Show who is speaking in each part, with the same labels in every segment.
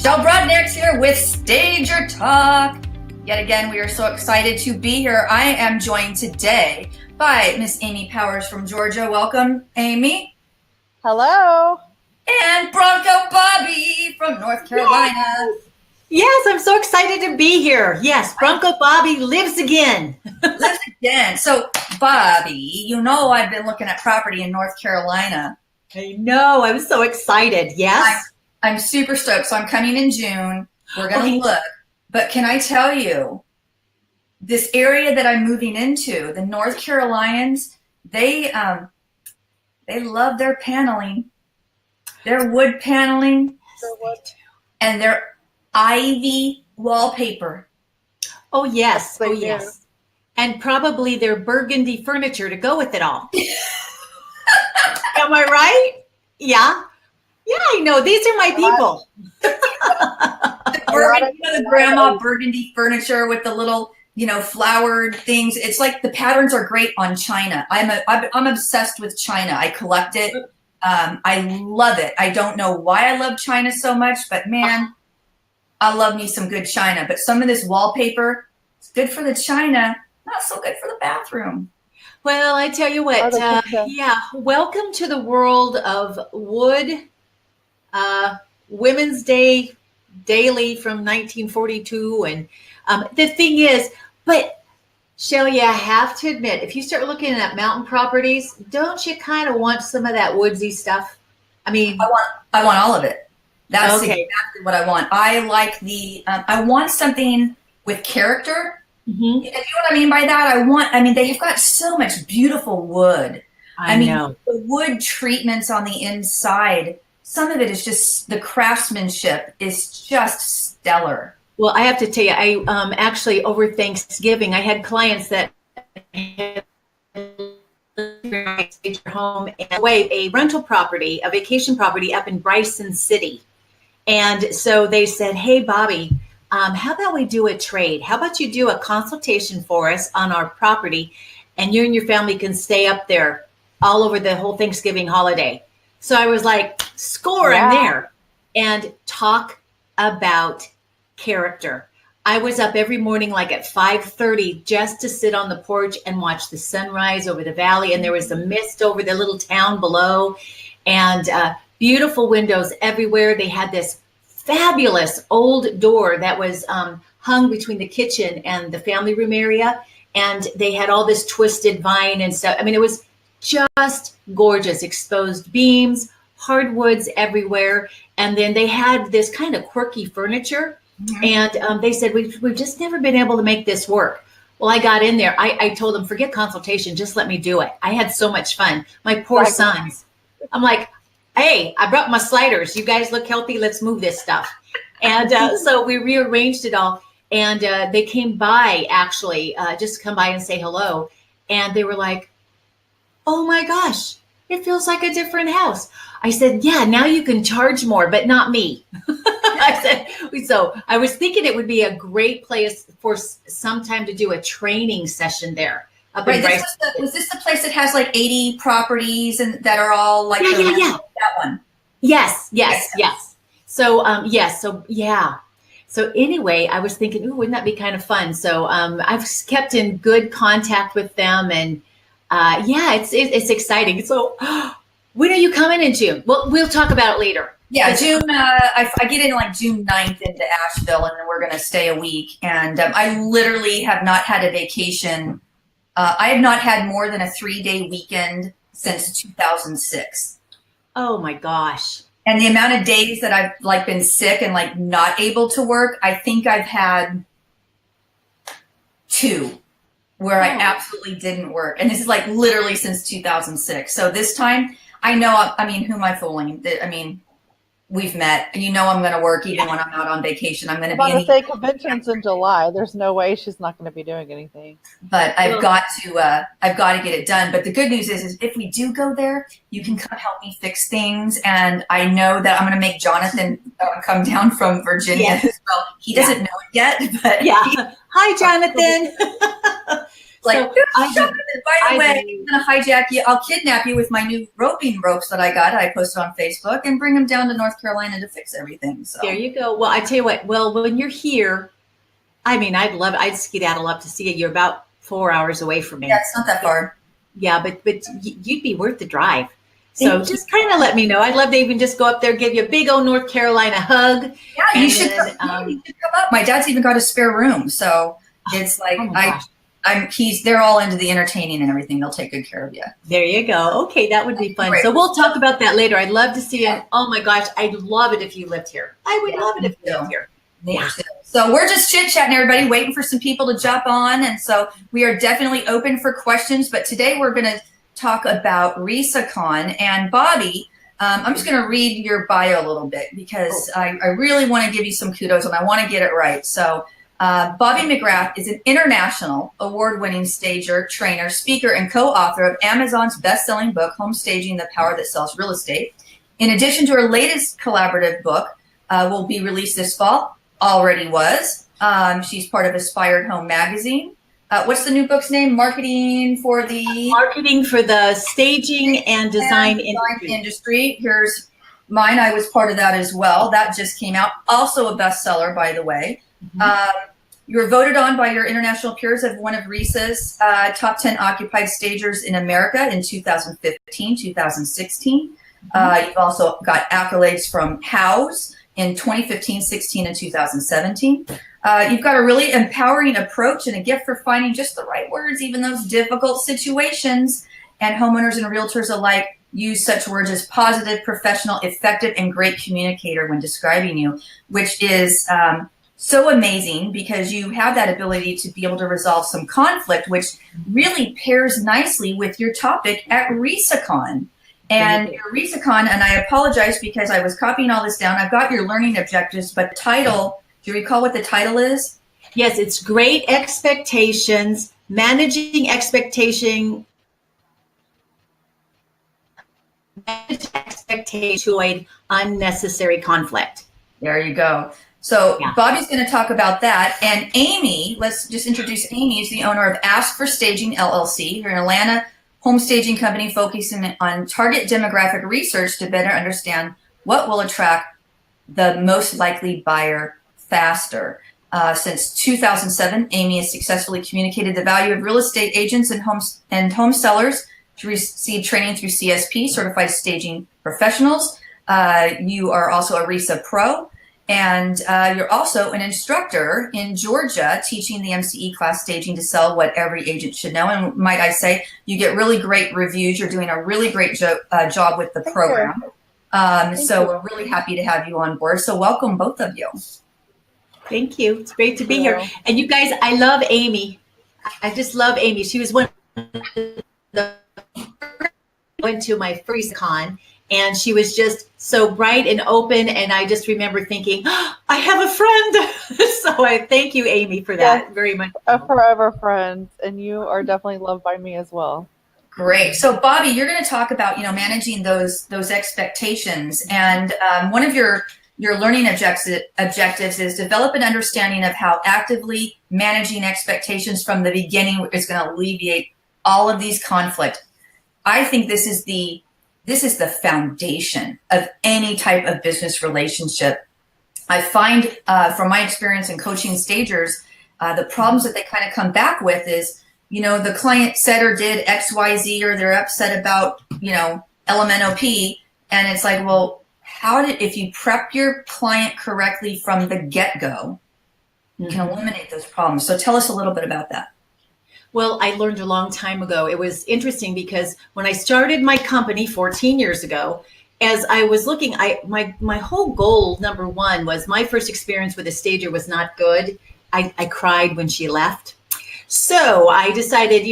Speaker 1: Shel Brodnax here with Stage Your Talk. Yet again, we are so excited to be here. I am joined today by Miss Amy Powers from Georgia. Welcome, Amy.
Speaker 2: Hello.
Speaker 1: And Bronco Bobbie from North Carolina.
Speaker 3: Yes, I'm so excited to be here. Yes, Bronco Bobbie lives again.
Speaker 1: Lives again. So, Bobbie, you know I've been looking at property in North Carolina.
Speaker 3: I know. I'm so excited. Yes.
Speaker 1: I'm super stoked. So I'm coming in June. We're going to look. But can I tell you, this area that I'm moving into, the North Carolinians, they love their paneling, their wood paneling, and their ivy wallpaper.
Speaker 3: Oh, yes.
Speaker 2: Yes,
Speaker 3: Oh,
Speaker 2: they do.
Speaker 3: yes. And probably their burgundy furniture to go with it all. Am I right? Yeah. Yeah, I know. These are my people.
Speaker 1: The grandma burgundy furniture with the little, flowered things. It's like the patterns are great on China. I'm obsessed with China. I collect it. I love it. I don't know why I love China so much, but man, I love me some good China. But some of this wallpaper, it's good for the China, not so good for the bathroom.
Speaker 3: Well, I tell you what, welcome to the world of wood. Women's Day daily from 1942. And the thing is, but Shel, I have to admit, if you start looking at mountain properties, don't you kind of want some of that woodsy stuff? I mean,
Speaker 1: I want all of it. That's
Speaker 3: okay.
Speaker 1: exactly what I want. I like I want something with character.
Speaker 3: Mm-hmm.
Speaker 1: You know what I mean by that? They have got so much beautiful wood.
Speaker 3: I know.
Speaker 1: The wood treatments on the inside, some of it is just, the craftsmanship is just stellar. Well,
Speaker 3: I have to tell you, I actually over Thanksgiving, I had clients that had home and a rental property, a vacation property up in Bryson City. And so they said, hey, Bobbie, how about we do a trade? How about you do a consultation for us on our property and you and your family can stay up there all over the whole Thanksgiving holiday. So I was like, score, I'm there. And talk about character. I was up every morning like at 5:30 just to sit on the porch and watch the sunrise over the valley. And there was the mist over the little town below and beautiful windows everywhere. They had this fabulous old door that was hung between the kitchen and the family room area. And they had all this twisted vine and stuff. I mean, it was just gorgeous, exposed beams, hardwoods everywhere. And then they had this kind of quirky furniture. Mm-hmm. And they said, we've just never been able to make this work. Well, I got in there. I told them, forget consultation, just let me do it. I had so much fun. My poor sons. I'm like, hey, I brought my sliders. You guys look healthy. Let's move this stuff. And so we rearranged it all. And they came by, actually, just to come by and say hello. And they were like, oh my gosh, it feels like a different house. I said, yeah, now you can charge more, but not me. I said, so I was thinking it would be a great place for some time to do a training session there.
Speaker 1: Right. Was this the place that has like 80 properties and that are all like
Speaker 3: that
Speaker 1: one?
Speaker 3: Yes. So So anyway, I was thinking, wouldn't that be kind of fun? So I've kept in good contact with them, and it's exciting. So when are you coming in June? Well, we'll talk about it later.
Speaker 1: Yeah, June. I get in like June 9th into Asheville, and then we're going to stay a week. And I literally have not had a vacation. I have not had more than a 3-day weekend since 2006.
Speaker 3: Oh my gosh.
Speaker 1: And the amount of days that I've like been sick and like not able to work, I think I've had 2 where I absolutely didn't work. And this is like literally since 2006. So this time I know, who am I fooling? We've met, and I'm going to work even when I'm not on vacation. I'm going to be
Speaker 2: conventions in July. There's no way she's not going to be doing anything.
Speaker 1: But I've got to get it done. But the good news is if we do go there, you can come help me fix things. And I know that I'm going to make Jonathan come down from Virginia as well. He doesn't know it yet, but
Speaker 3: Hi, Jonathan.
Speaker 1: Like,
Speaker 3: So I
Speaker 1: by the
Speaker 3: I
Speaker 1: way,
Speaker 3: do.
Speaker 1: I'm going to hijack you. I'll kidnap you with my new roping ropes that I got. I posted on Facebook and bring them down to North Carolina to fix everything. So
Speaker 3: There you go. Well, I tell you what. Well, when you're here, I mean, I'd skedaddle up to see you. You're about 4 hours away from
Speaker 1: yeah,
Speaker 3: me.
Speaker 1: it's not that far.
Speaker 3: Yeah, but you'd be worth the drive. So
Speaker 1: Thank you.
Speaker 3: just kind of let me know. I'd love to even just go up there, give you a big old North Carolina hug.
Speaker 1: Yeah,
Speaker 3: And
Speaker 1: you should,
Speaker 3: then,
Speaker 1: you should come up. My dad's even got a spare room, so it's like
Speaker 3: oh my gosh.
Speaker 1: they're all into the entertaining and everything. They'll take good care of you.
Speaker 3: There you go. Okay, that would be fun.
Speaker 1: Great.
Speaker 3: So we'll talk about that later. I'd love to see you. Oh my gosh, I'd love it if you lived here. I would love it if you lived here.
Speaker 1: Yeah. So we're just chit-chatting, everybody, waiting for some people to jump on. And so we are definitely open for questions. But today we're going to talk about RESACON. And Bobbie, I'm just going to read your bio a little bit because I really want to give you some kudos and I want to get it right. So Bobbie McGrath is an international award-winning stager, trainer, speaker, and co-author of Amazon's best-selling book, Homestaging: The Power That Sells Real Estate. In addition to her latest collaborative book, will be released this fall, already was. She's part of Aspired Home Magazine. What's the new book's name? Marketing for the Staging and Design Industry. Here's mine. I was part of that as well. That just came out. Also a bestseller, by the way. You were voted on by your international peers as one of RESA's top 10 occupied stagers in America in 2015, 2016. You've also got accolades from House in 2015, 16, and 2017. You've got a really empowering approach and a gift for finding just the right words, even those difficult situations. And homeowners and realtors alike use such words as positive, professional, effective, and great communicator when describing you, which is so amazing because you have that ability to be able to resolve some conflict, which really pairs nicely with your topic at RESACON. And your RESACON, and I apologize because I was copying all this down. I've got your learning objectives, but title, do you recall what the title is?
Speaker 3: Yes, it's Great Expectations, Managing to avoid unnecessary conflict.
Speaker 1: There you go. So Bobbie's going to talk about that. And Amy, let's just introduce Amy, is the owner of Ask for Staging LLC. You're an Atlanta home staging company focusing on target demographic research to better understand what will attract the most likely buyer faster. Since 2007, Amy has successfully communicated the value of real estate agents and home sellers to receive training through CSP, Certified Staging Professionals. You are also a RESA Pro. And you're also an instructor in Georgia teaching the MCE class Staging to Sell What Every Agent Should Know. And might I say, you get really great reviews. You're doing a really great job with the program. So we're really happy to have you on board. So welcome, both of you.
Speaker 3: Thank you. It's great to be here. And you guys, I love Amy. I just love Amy. She was one of the went to my first con. And she was just so bright and open. And I just remember thinking, oh, I have a friend. So I thank you, Amy, for that very much.
Speaker 2: A forever friend. And you are definitely loved by me as well.
Speaker 1: Great. So Bobbie, you're going to talk about, managing those expectations. And one of your learning objectives is develop an understanding of how actively managing expectations from the beginning is going to alleviate all of these conflict. I think this is the foundation of any type of business relationship. I find from my experience in coaching stagers, the problems that they kind of come back with is, the client said or did X, Y, Z, or they're upset about, LMNOP. And it's like, well, if you prep your client correctly from the get-go, you can eliminate those problems. So tell us a little bit about that.
Speaker 3: Well, I learned a long time ago. It was interesting because when I started my company 14 years ago, as I was looking, my whole goal, number one, was my first experience with a stager was not good. I cried when she left. So I decided,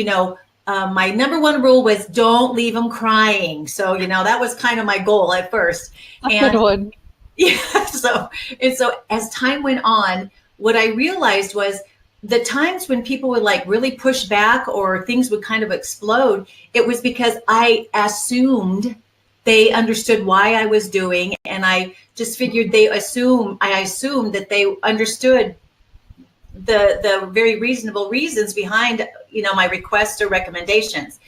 Speaker 3: my number one rule was don't leave them crying. So, that was kind of my goal at first.
Speaker 2: Good one.
Speaker 3: Yeah. So as time went on, what I realized was the times when people would really push back or things would kind of explode, it was because I assumed they understood why I was doing. And I just figured I assumed that they understood the very reasonable reasons behind, my requests or recommendations.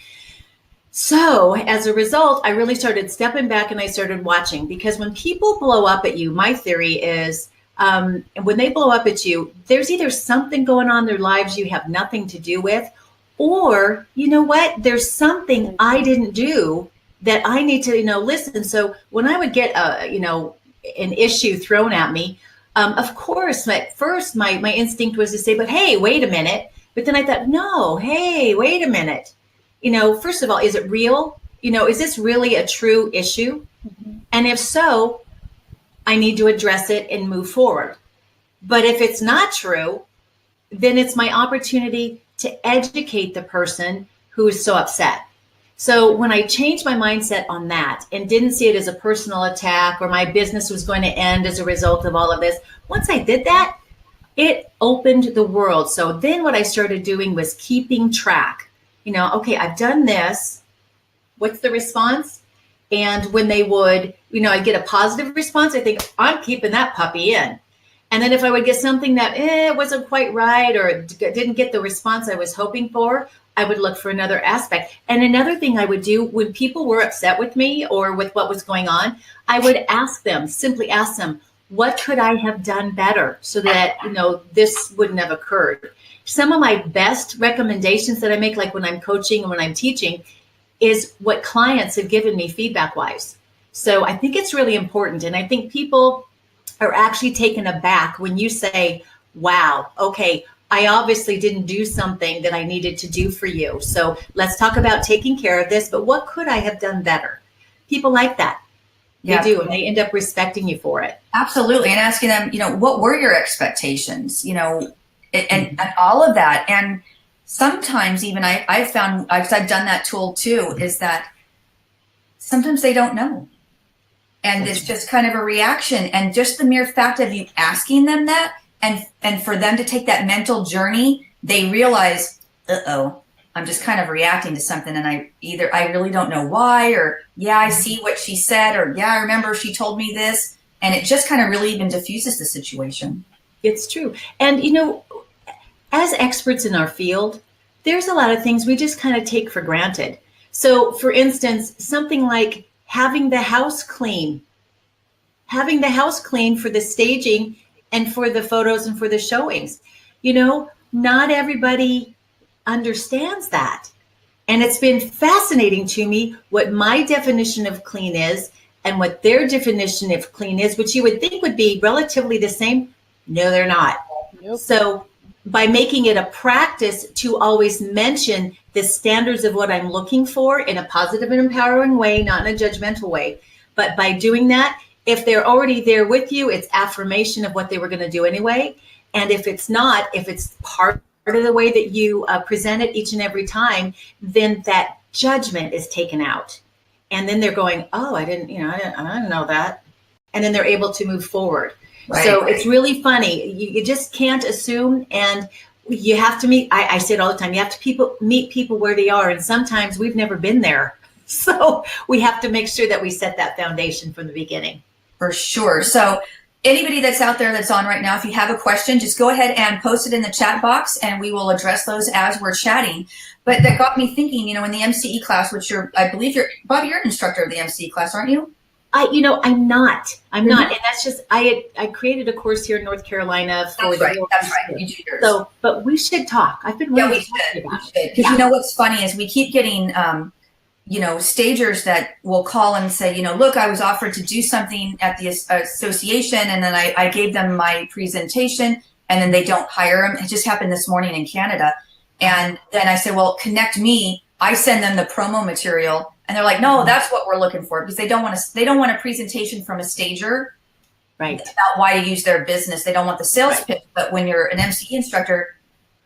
Speaker 3: So as a result, I really started stepping back and I started watching, because when people blow up at you, my theory is when they blow up at you, there's either something going on in their lives you have nothing to do with, or you know what, there's something I didn't do that I need to, listen. So when I would get an issue thrown at me, of course, at first my instinct was to say, but hey, wait a minute. But then I thought, no, hey, wait a minute. First of all, is it real? Is this really a true issue? Mm-hmm. And if so, I need to address it and move forward. But if it's not true, then it's my opportunity to educate the person who is so upset. So when I changed my mindset on that and didn't see it as a personal attack or my business was going to end as a result of all of this, once I did that, it opened the world. So then what I started doing was keeping track. Okay, I've done this. What's the response? And when they would, I'd get a positive response, I think, I'm keeping that puppy in. And then if I would get something that wasn't quite right or didn't get the response I was hoping for, I would look for another aspect. And another thing I would do when people were upset with me or with what was going on, I would simply ask them, what could I have done better so that, this wouldn't have occurred? Some of my best recommendations that I make, like when I'm coaching and when I'm teaching, is what clients have given me feedback-wise. So I think it's really important. And I think people are actually taken aback when you say, wow, okay, I obviously didn't do something that I needed to do for you. So let's talk about taking care of this, but what could I have done better? People like that. They do, and they end up respecting you for it.
Speaker 1: Absolutely. And asking them, what were your expectations, and all of that. And sometimes even I've found, because I've done that tool too, is that sometimes they don't know. And it's just kind of a reaction. And just the mere fact of you asking them that, and for them to take that mental journey, they realize, I'm just kind of reacting to something. And I really don't know why, or I see what she said, or I remember she told me this. And it just kind of really even diffuses the situation.
Speaker 3: It's true. And, as experts in our field, there's a lot of things we just kind of take for granted. So for instance, something like having the house clean for the staging and for the photos and for the showings. Not everybody understands that. And it's been fascinating to me what my definition of clean is and what their definition of clean is, which you would think would be relatively the same. No, they're not. Nope. So by making it a practice to always mention the standards of what I'm looking for in a positive and empowering way, not in a judgmental way, but by doing that, if they're already there with you, it's affirmation of what they were going to do anyway. And if it's not, if it's part of the way that you present it each and every time, then that judgment is taken out. And then they're going, oh, I didn't know that. And then they're able to move forward. Right. So it's really funny. You just can't assume, and you have to meet. I say it all the time. You have to meet people where they are, and sometimes we've never been there. So we have to make sure that we set that foundation from the beginning.
Speaker 1: For sure. So anybody that's out there that's on right now, if you have a question, just go ahead and post it in the chat box, and we will address those as we're chatting. But that got me thinking. In the MCE class, which I believe Bobbie, you're an instructor of the MCE class, aren't you?
Speaker 3: I'm not. And that's just, I created a course here in North Carolina for
Speaker 1: That's right. You do yours.
Speaker 3: So, but we should talk. I've been really
Speaker 1: because because what's funny is we keep getting, stagers that will call and say, look, I was offered to do something at the association, and then I gave them my presentation, and then they don't hire them. It just happened this morning in Canada. And then I said, well, connect me. I send them the promo material. And they're like, no, that's what we're looking for, because they don't want a presentation from a stager, right, about why to use their business. They don't want the sales pitch. But when you're an MCE instructor,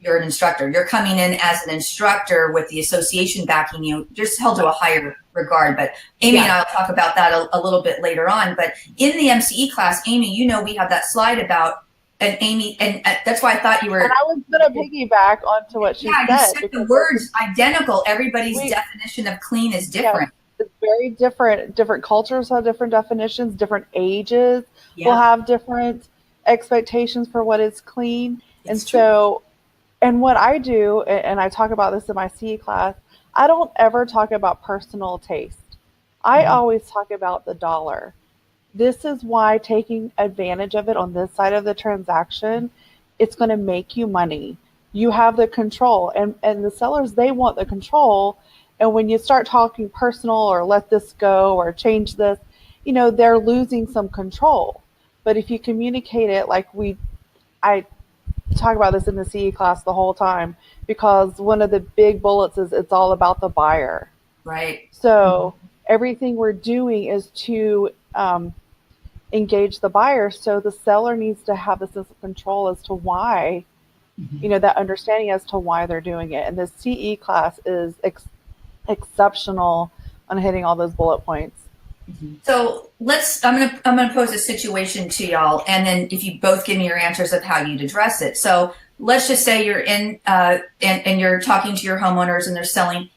Speaker 1: you're an instructor. You're coming in as an instructor with the association backing you. You're just held to a higher regard. But Amy and I'll talk about that a little bit later on. But in the MCE class, Amy, we have that slide about. And Amy, and that's why I thought you were.
Speaker 2: And I was going to piggyback onto what she said.
Speaker 1: You said the words identical. Everybody's definition of clean is different.
Speaker 2: Yeah, it's very different. Different cultures have different definitions. Different ages will have different expectations for what is clean. And
Speaker 3: It's true.
Speaker 2: so, and what I do, and I talk about this in my CE class, I don't ever talk about personal taste. I
Speaker 3: Mhm.
Speaker 2: always talk about the dollar. This is why taking advantage of it on this side of the transaction, it's going to make you money. You have the control, and the sellers, they want the control. And when you start talking personal or let this go or change this, they're losing some control. But if you communicate it like I talk about this in the CE class the whole time, because one of the big bullets is it's all about the buyer.
Speaker 1: Right.
Speaker 2: So everything we're doing is to engage the buyer. So the seller needs to have a sense of control as to why,
Speaker 3: Mhm.
Speaker 2: that understanding as to why they're doing it. And the CE class is exceptional on hitting all those bullet points.
Speaker 3: Mhm.
Speaker 1: So I'm gonna pose a situation to y'all, and then if you both give me your answers of how you'd address it. So let's just say you're in and you're talking to your homeowners and they're selling,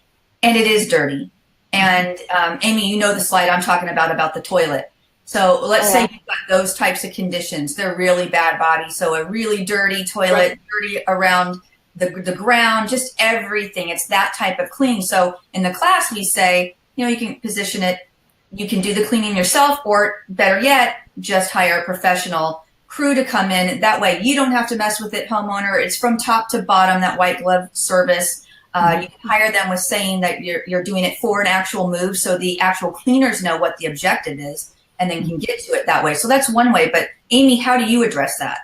Speaker 1: and it is dirty. And Amy, you know the slide I'm talking about the toilet. So let's
Speaker 2: Oh
Speaker 1: say
Speaker 2: yeah.
Speaker 1: you've got those types of conditions. They're really bad body. So a really dirty toilet, dirty around the ground, just everything. It's that type of clean. So in the class we say, you can position it, you can do the cleaning yourself, or better yet, just hire a professional crew to come in. That way you don't have to mess with it, homeowner. It's from top to bottom, that white glove service. You can hire them with saying that you're doing it for an actual move, so the actual cleaners know what the objective is and then can get to it that way. So that's one way. But Amy, how do you address that?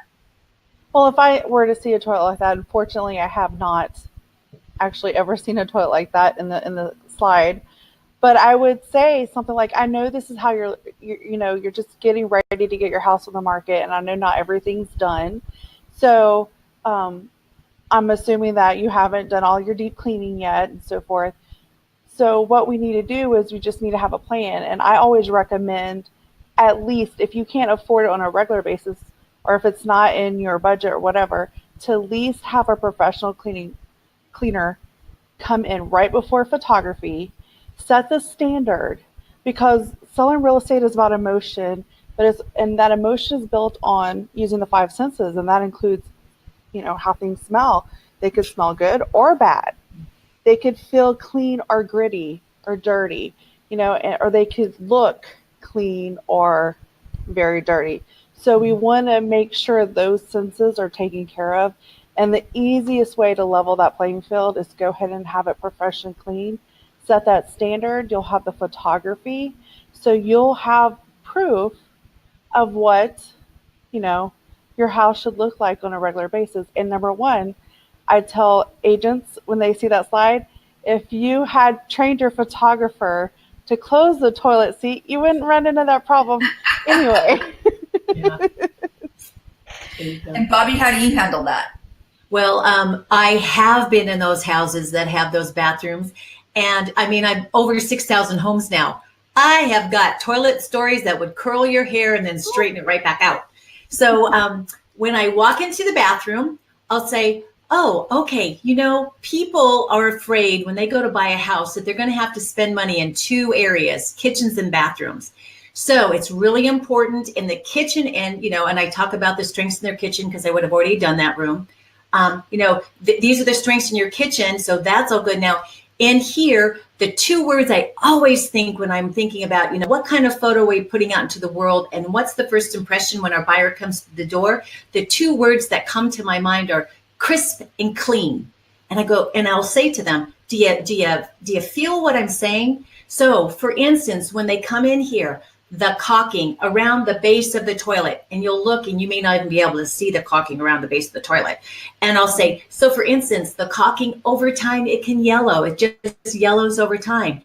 Speaker 2: Well, if I were to see a toilet like that, unfortunately, I have not actually ever seen a toilet like that in the slide. But I would say something like, I know this is how you're just getting ready to get your house on the market, and I know not everything's done. So I'm assuming that you haven't done all your deep cleaning yet and so forth. So what we need to do is we just need to have a plan. And I always recommend, at least if you can't afford it on a regular basis, or if it's not in your budget or whatever, to at least have a professional cleaner come in right before photography, set the standard, because selling real estate is about emotion, and that emotion is built on using the five senses, and that includes, how things smell. They could smell good or bad. They could feel clean or gritty or dirty, or they could look clean or very dirty. So we want to make sure those senses are taken care of. And the easiest way to level that playing field is go ahead and have it professionally clean. Set that standard. You'll have the photography. So you'll have proof of what, your house should look like on a regular basis. And number one, I tell agents when they see that slide, if you had trained your photographer to close the toilet seat, you wouldn't run into that problem anyway.
Speaker 3: Yeah.
Speaker 1: And Bobbie, how do you handle that?
Speaker 3: Well, I have been in those houses that have those bathrooms. And I mean, I'm over 6,000 homes now. I have got toilet stories that would curl your hair and then straighten it right back out. So when I walk into the bathroom, I'll say, oh, okay, people are afraid when they go to buy a house that they're going to have to spend money in two areas, kitchens and bathrooms. So it's really important in the kitchen, and I talk about the strengths in their kitchen because I would have already done that room. These are the strengths in your kitchen, so that's all good. Now, in here, the two words I always think when I'm thinking about, what kind of photo are we putting out into the world, and what's the first impression when our buyer comes to the door? The two words that come to my mind are crisp and clean. And I go, and I'll say to them, do you feel what I'm saying? So, for instance, when they come in here, the caulking around the base of the toilet, and you'll look and you may not even be able to see the caulking around the base of the toilet. And I'll say, so for instance, the caulking over time, it can yellow. It just yellows over time.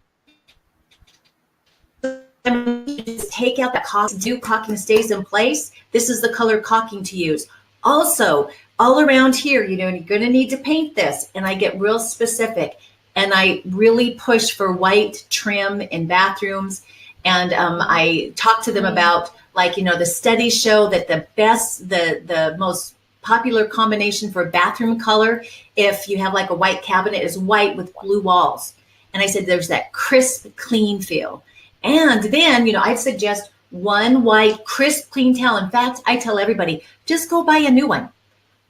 Speaker 3: Just take out that caulking stays in place. This is the color caulking to use. Also, all around here, you're going to need to paint this. And I get real specific, and I really push for white trim in bathrooms. And I talk to them about, the studies show that the most popular combination for bathroom color, if you have like a white cabinet, is white with blue walls. And I said, there's that crisp, clean feel. And then, I'd suggest one white, crisp, clean towel. In fact, I tell everybody, just go buy a new one.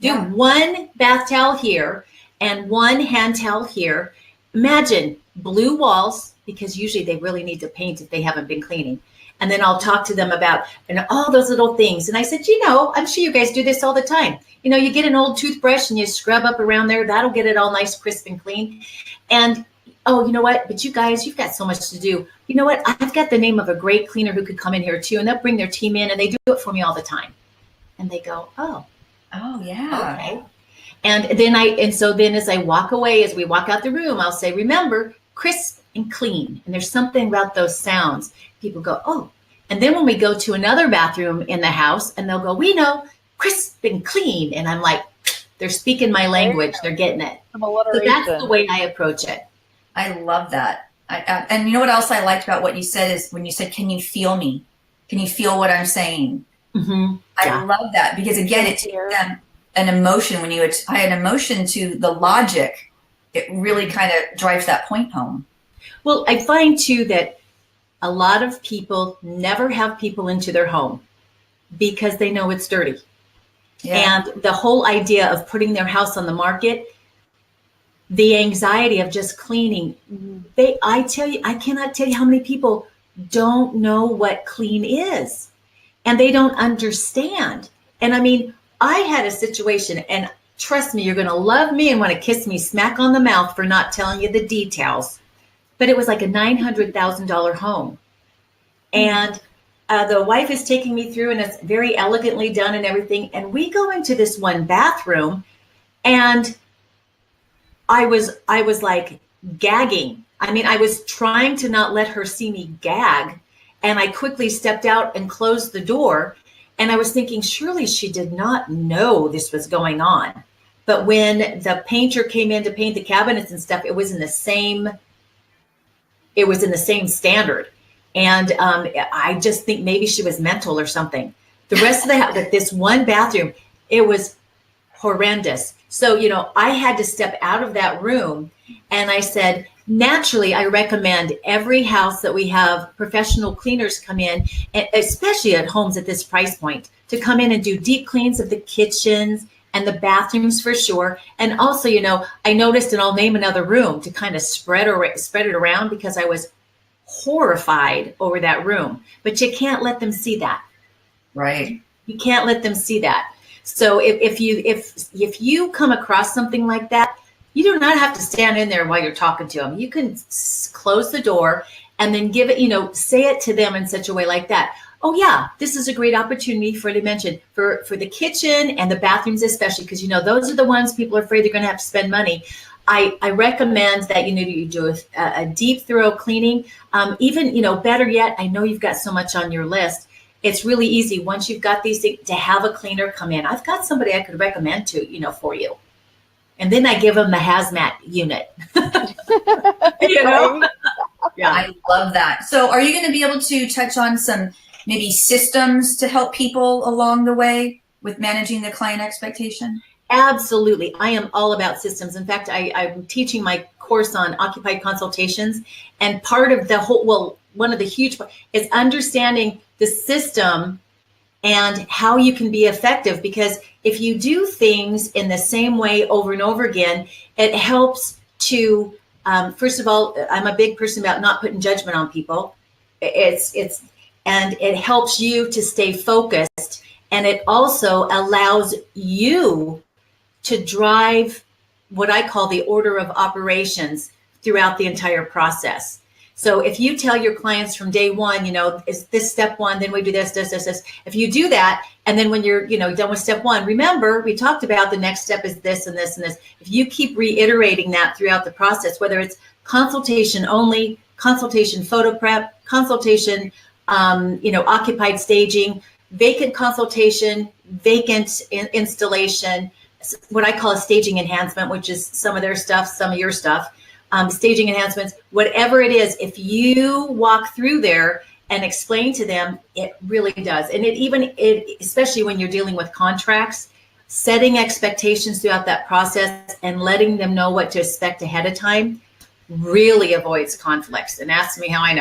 Speaker 3: Do one bath towel here and one hand towel here. Imagine blue walls, because usually they really need to paint if they haven't been cleaning. And then I'll talk to them about and all those little things. And I said, I'm sure you guys do this all the time. You get an old toothbrush and you scrub up around there. That'll get it all nice, crisp and clean. And oh, you know what? But you guys, you've got so much to do. You know what? I've got the name of a great cleaner who could come in here too. And they'll bring their team in and they do it for me all the time. And they go, oh,
Speaker 1: yeah.
Speaker 3: Okay. And so then as I walk away, as we walk out the room, I'll say, remember, crisp and clean. And there's something about those sounds. People go, oh. And then when we go to another bathroom in the house and they'll go, we know, crisp and clean. And I'm like, they're speaking my language. They're getting it. So that's the way I approach it.
Speaker 1: I love that. And you know what else I liked about what you said is when you said, can you feel me? Can you feel what I'm saying?
Speaker 3: Mm-hmm.
Speaker 1: I love that because again, it takes them an emotion. When you tie an emotion to the logic, it really kind of drives that point home.
Speaker 3: Well, I find too that a lot of people never have people into their home because they know it's dirty. Yeah. And the whole idea of putting their house on the market, the anxiety of just cleaning, I cannot tell you how many people don't know what clean is. And they don't understand. And I mean, I had a situation, and trust me, you're going to love me and want to kiss me smack on the mouth for not telling you the details. But it was like a $900,000 home. And the wife is taking me through, and it's very elegantly done and everything. And we go into this one bathroom, and I was like gagging. I mean, I was trying to not let her see me gag. And I quickly stepped out and closed the door. And I was thinking, surely she did not know this was going on. But when the painter came in to paint the cabinets and stuff, it was in the same standard. And I just think maybe she was mental or something. The rest of the house, this one bathroom, it was horrendous. So, I had to step out of that room and I said, naturally, I recommend every house that we have professional cleaners come in, especially at homes at this price point, to come in and do deep cleans of the kitchens and the bathrooms for sure. And also, I noticed, and I'll name another room to kind of spread it around because I was horrified over that room. But you can't let them see that.
Speaker 1: Right. You
Speaker 3: can't let them see that. So if you come across something like that, you do not have to stand in there while you're talking to them. You can close the door and then give it, say it to them in such a way like that. Oh yeah, this is a great opportunity to mention for the kitchen and the bathrooms, especially because, those are the ones people are afraid they're going to have to spend money. I recommend that, you do a deep, thorough cleaning. Even, better yet, I know you've got so much on your list. It's really easy once you've got these things to have a cleaner come in. I've got somebody I could recommend to, for you. And then I give them the hazmat unit.
Speaker 1: Yeah, I love that. So are you going to be able to touch on some maybe systems to help people along the way with managing the client expectation?
Speaker 3: Absolutely. I am all about systems. In fact, I'm teaching my course on occupied consultations. And part of the one of the huge parts is understanding the system and how you can be effective. Because if you do things in the same way over and over again, it helps to, first of all, I'm a big person about not putting judgment on people. And it helps you to stay focused. And it also allows you to drive what I call the order of operations throughout the entire process. So if you tell your clients from day one, is this step one, then we do this. If you do that, and then when you're, done with step one, remember, we talked about the next step is this and this and this. If you keep reiterating that throughout the process, whether it's consultation only, consultation photo prep, consultation, occupied staging, vacant consultation, vacant installation, what I call a staging enhancement, which is some of their stuff, some of your stuff, staging enhancements, whatever it is, if you walk through there and explain to them, it really does. And especially when you're dealing with contracts, setting expectations throughout that process and letting them know what to expect ahead of time really avoids conflicts. And ask me how I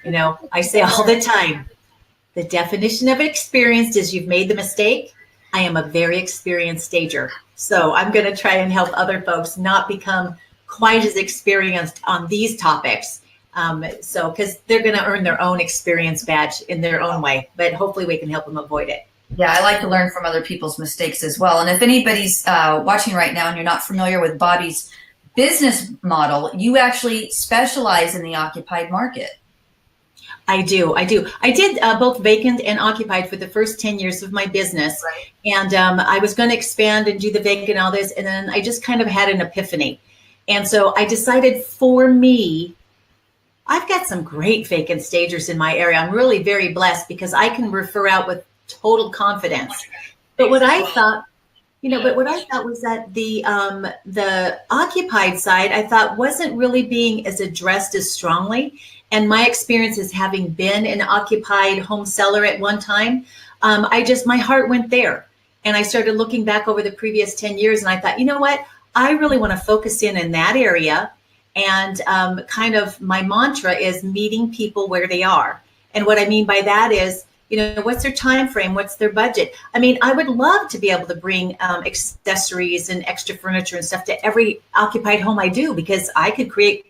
Speaker 3: know. I say all the time, the definition of experienced is you've made the mistake. I am a very experienced stager. So I'm going to try and help other folks not become quite as experienced on these topics. Because they're going to earn their own experience badge in their own way, but hopefully we can help them avoid it.
Speaker 1: Yeah, I like to learn from other people's mistakes as well. And if anybody's watching right now and you're not familiar with Bobbie's business model, you actually specialize in the occupied market.
Speaker 3: I do. I did both vacant and occupied for the first 10 years of my business.
Speaker 1: Right.
Speaker 3: And I was going to expand and do the vacant and all this. And then I just kind of had an epiphany. And so I decided for me, I've got some great vacant stagers in my area. I'm really very blessed because I can refer out with total confidence. But what I thought, was that the occupied side, I thought wasn't really being as addressed as strongly. And my experience is having been an occupied home seller at one time, my heart went there. And I started looking back over the previous 10 years and I thought, you know what? I really want to focus in that area. And kind of my mantra is meeting people where they are. And what I mean by that is, what's their time frame? What's their budget? I mean, I would love to be able to bring accessories and extra furniture and stuff to every occupied home I do because I could create.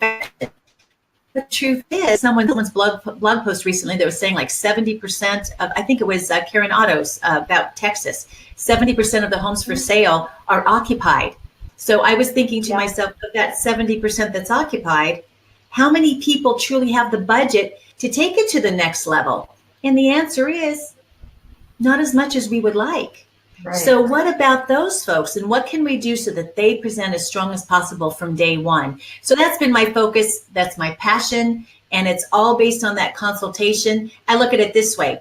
Speaker 3: The truth is, someone's blog post recently that was saying like 70% of, I think it was Karen Otto's about Texas, 70% of the homes for sale are occupied. So I was thinking to myself, of that 70% that's occupied, how many people truly have the budget to take it to the next level? And the answer is not as much as we would like. Right. So what about those folks and what can we do so that they present as strong as possible from day one? So that's been my focus. That's my passion. And it's all based on that consultation. I look at it this way.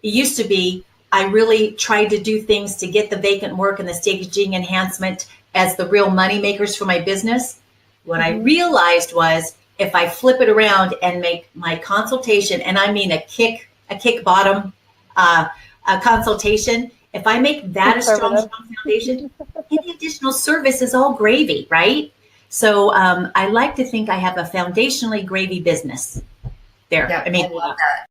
Speaker 3: It used to be, I really tried to do things to get the vacant work and the staging enhancement as the real money makers for my business. What I realized was if I flip it around and make my consultation, and I mean a kick bottom consultation, if I make that a strong foundation, any additional service is all gravy, right? So I like to think I have a foundationally gravy business there.
Speaker 1: Yeah, I love that.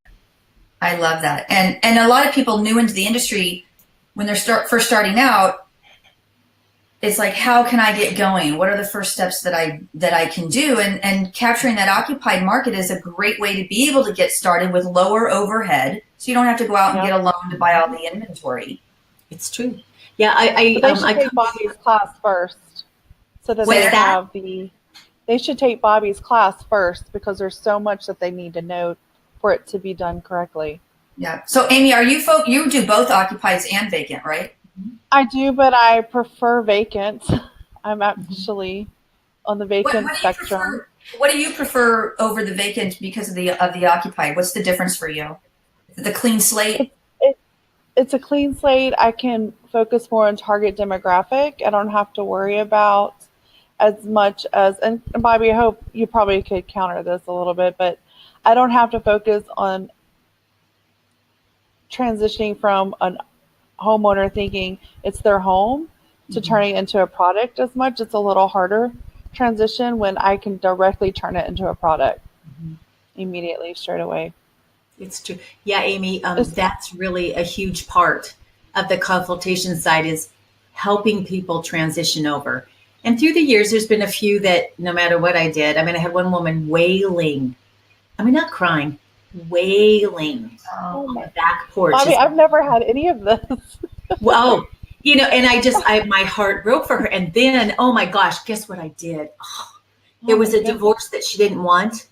Speaker 1: I love that. And a lot of people new into the industry, when they're first starting out, it's like, how can I get going? What are the first steps that I can do? And capturing that occupied market is a great way to be able to get started with lower overhead, so you don't have to go out and get a loan to buy all the inventory.
Speaker 3: It's true. Yeah,
Speaker 2: they should take Bobbie's class first, so that they should take Bobbie's class first because there's so much that they need to know for it to be done correctly.
Speaker 1: Yeah. So Amy, you do both occupieds and vacant, right?
Speaker 2: I do, but I prefer vacant. I'm actually on the vacant spectrum.
Speaker 1: What do you prefer over the vacant because of the occupied? What's the difference for you? The clean slate?
Speaker 2: It's a clean slate. I can focus more on target demographic. I don't have to worry about as much as, and Bobbie, I hope you probably could counter this a little bit, but I don't have to focus on transitioning from a homeowner thinking it's their home to turning it into a product as much. It's a little harder transition when I can directly turn it into a product immediately, straight away.
Speaker 3: It's true. Yeah, Amy, that's really a huge part of the consultation side is helping people transition over. And through the years, there's been a few that no matter what I did, I mean, I had one woman wailing. I mean, not crying, wailing on my back porch.
Speaker 2: Bobbie, I've never had any of this.
Speaker 3: Well, and my heart broke for her. And then, oh my gosh, guess what I did? It was a divorce that she didn't want.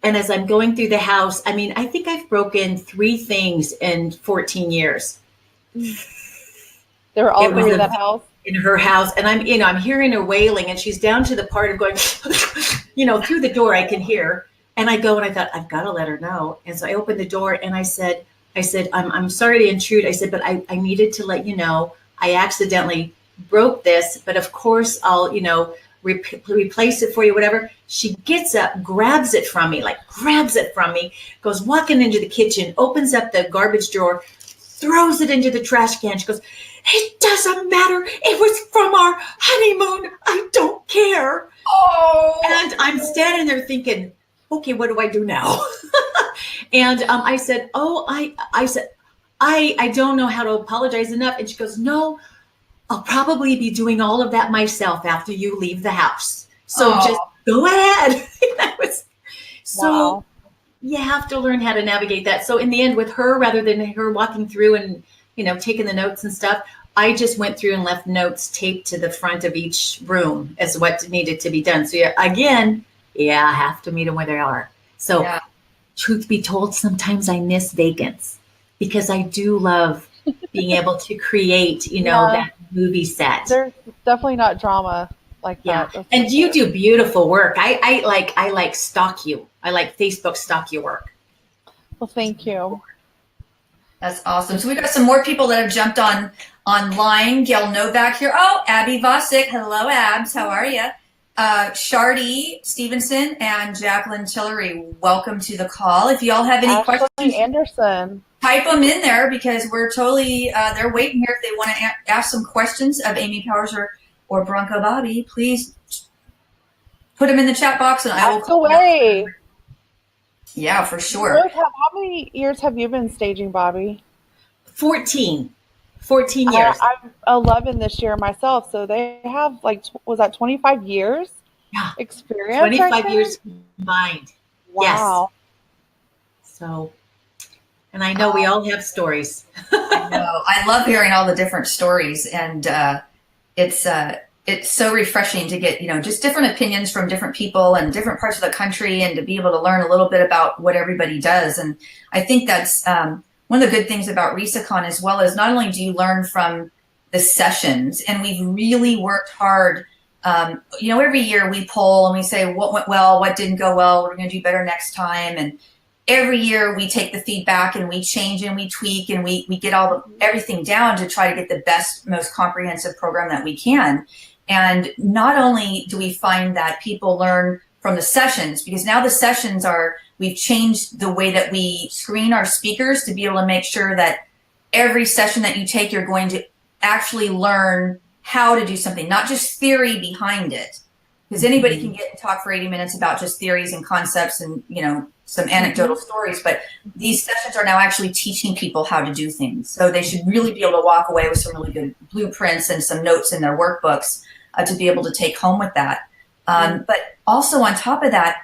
Speaker 3: And as I'm going through the house, I mean, I think I've broken 3 things in 14 years.
Speaker 2: They were all in that house?
Speaker 3: In her house. And I'm hearing her wailing and she's down to the part of going, through the door I can hear. And I go and I thought, I've got to let her know. And so I opened the door and I said, I'm sorry to intrude. I said, but I needed to let you know, I accidentally broke this, but of course I'll, replace it for you, whatever. She gets up, grabs it from me, goes walking into the kitchen, opens up the garbage drawer, throws it into the trash can. She goes, it doesn't matter. It was from our honeymoon. I don't care. Oh. And I'm standing there thinking, okay, what do I do now? And I said, I don't know how to apologize enough. And she goes, no, I'll probably be doing all of that myself after you leave the house. So just go ahead.
Speaker 2: Wow.
Speaker 3: You have to learn how to navigate that. So in the end, with her, rather than her walking through and, taking the notes and stuff, I just went through and left notes taped to the front of each room as what needed to be done. So I have to meet them where they are. So truth be told, sometimes I miss vacants because I do love being able to create, that movie set.
Speaker 2: There's definitely not drama like that.
Speaker 3: That's and you do beautiful work. I like stalk you. I like Facebook stalk your work.
Speaker 2: Well, thank you.
Speaker 1: That's awesome. So we got some more people that have jumped online. Gail Novak here. Oh, Abby Vosick. Hello, Abs. How are you? Shardy Stevenson and Jacqueline Tillery. Welcome to the call. If y'all have any
Speaker 2: Ashley
Speaker 1: questions,
Speaker 2: Anderson.
Speaker 1: Type them in there because we're totally, they're waiting here. If they want to ask some questions of Amy Powers or Bronco Bobbie, please put them in the chat box and I will
Speaker 2: ask away.
Speaker 1: Yeah, for sure.
Speaker 2: How many years have you been staging, Bobbie?
Speaker 3: 14 years.
Speaker 2: I'm 11 this year myself. So they have was that 25 years experience?
Speaker 3: 25 years combined.
Speaker 2: Wow.
Speaker 3: Yes. So, and I know we all have stories.
Speaker 1: I know. I love hearing all the different stories, and it's so refreshing to get just different opinions from different people and different parts of the country, and to be able to learn a little bit about what everybody does. And I think that's one of the good things about RESACON, as well as not only do you learn from the sessions, and we've really worked hard. Every year we poll and we say what went well, what didn't go well, we're going to do better next time, and every year we take the feedback and we change and we tweak and we get everything down to try to get the best, most comprehensive program that we can. And not only do we find that people learn from the sessions, because now the sessions we've changed the way that we screen our speakers to be able to make sure that every session that you take, you're going to actually learn how to do something, not just theory behind it. Because anybody can get and talk for 80 minutes about just theories and concepts and, some anecdotal stories, but these sessions are now actually teaching people how to do things. So they should really be able to walk away with some really good blueprints and some notes in their workbooks to be able to take home with that. But also on top of that,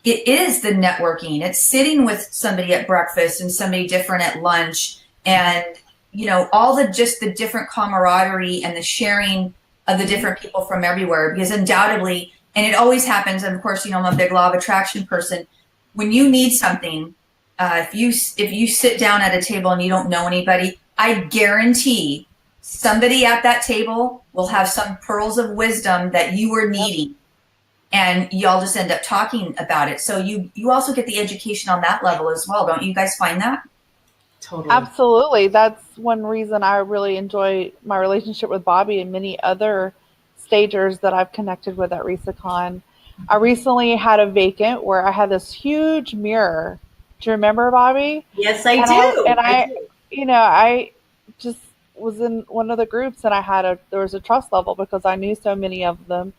Speaker 1: it is the networking. It's sitting with somebody at breakfast and somebody different at lunch, and, all the different camaraderie and the sharing of the different people from everywhere, because undoubtedly, and it always happens, and of course, I'm a big law of attraction person. When you need something, if you sit down at a table and you don't know anybody, I guarantee somebody at that table will have some pearls of wisdom that you were needing, and y'all just end up talking about it. So you also get the education on that level as well. Don't you guys find that?
Speaker 3: Totally.
Speaker 2: Absolutely. That's one reason I really enjoy my relationship with Bobbie and many other stagers that I've connected with at RESACON. I recently had a vacant where I had this huge mirror. Do you remember, Bobbie?
Speaker 3: Yes, I do.
Speaker 2: I just was in one of the groups, and there was a trust level because I knew so many of them.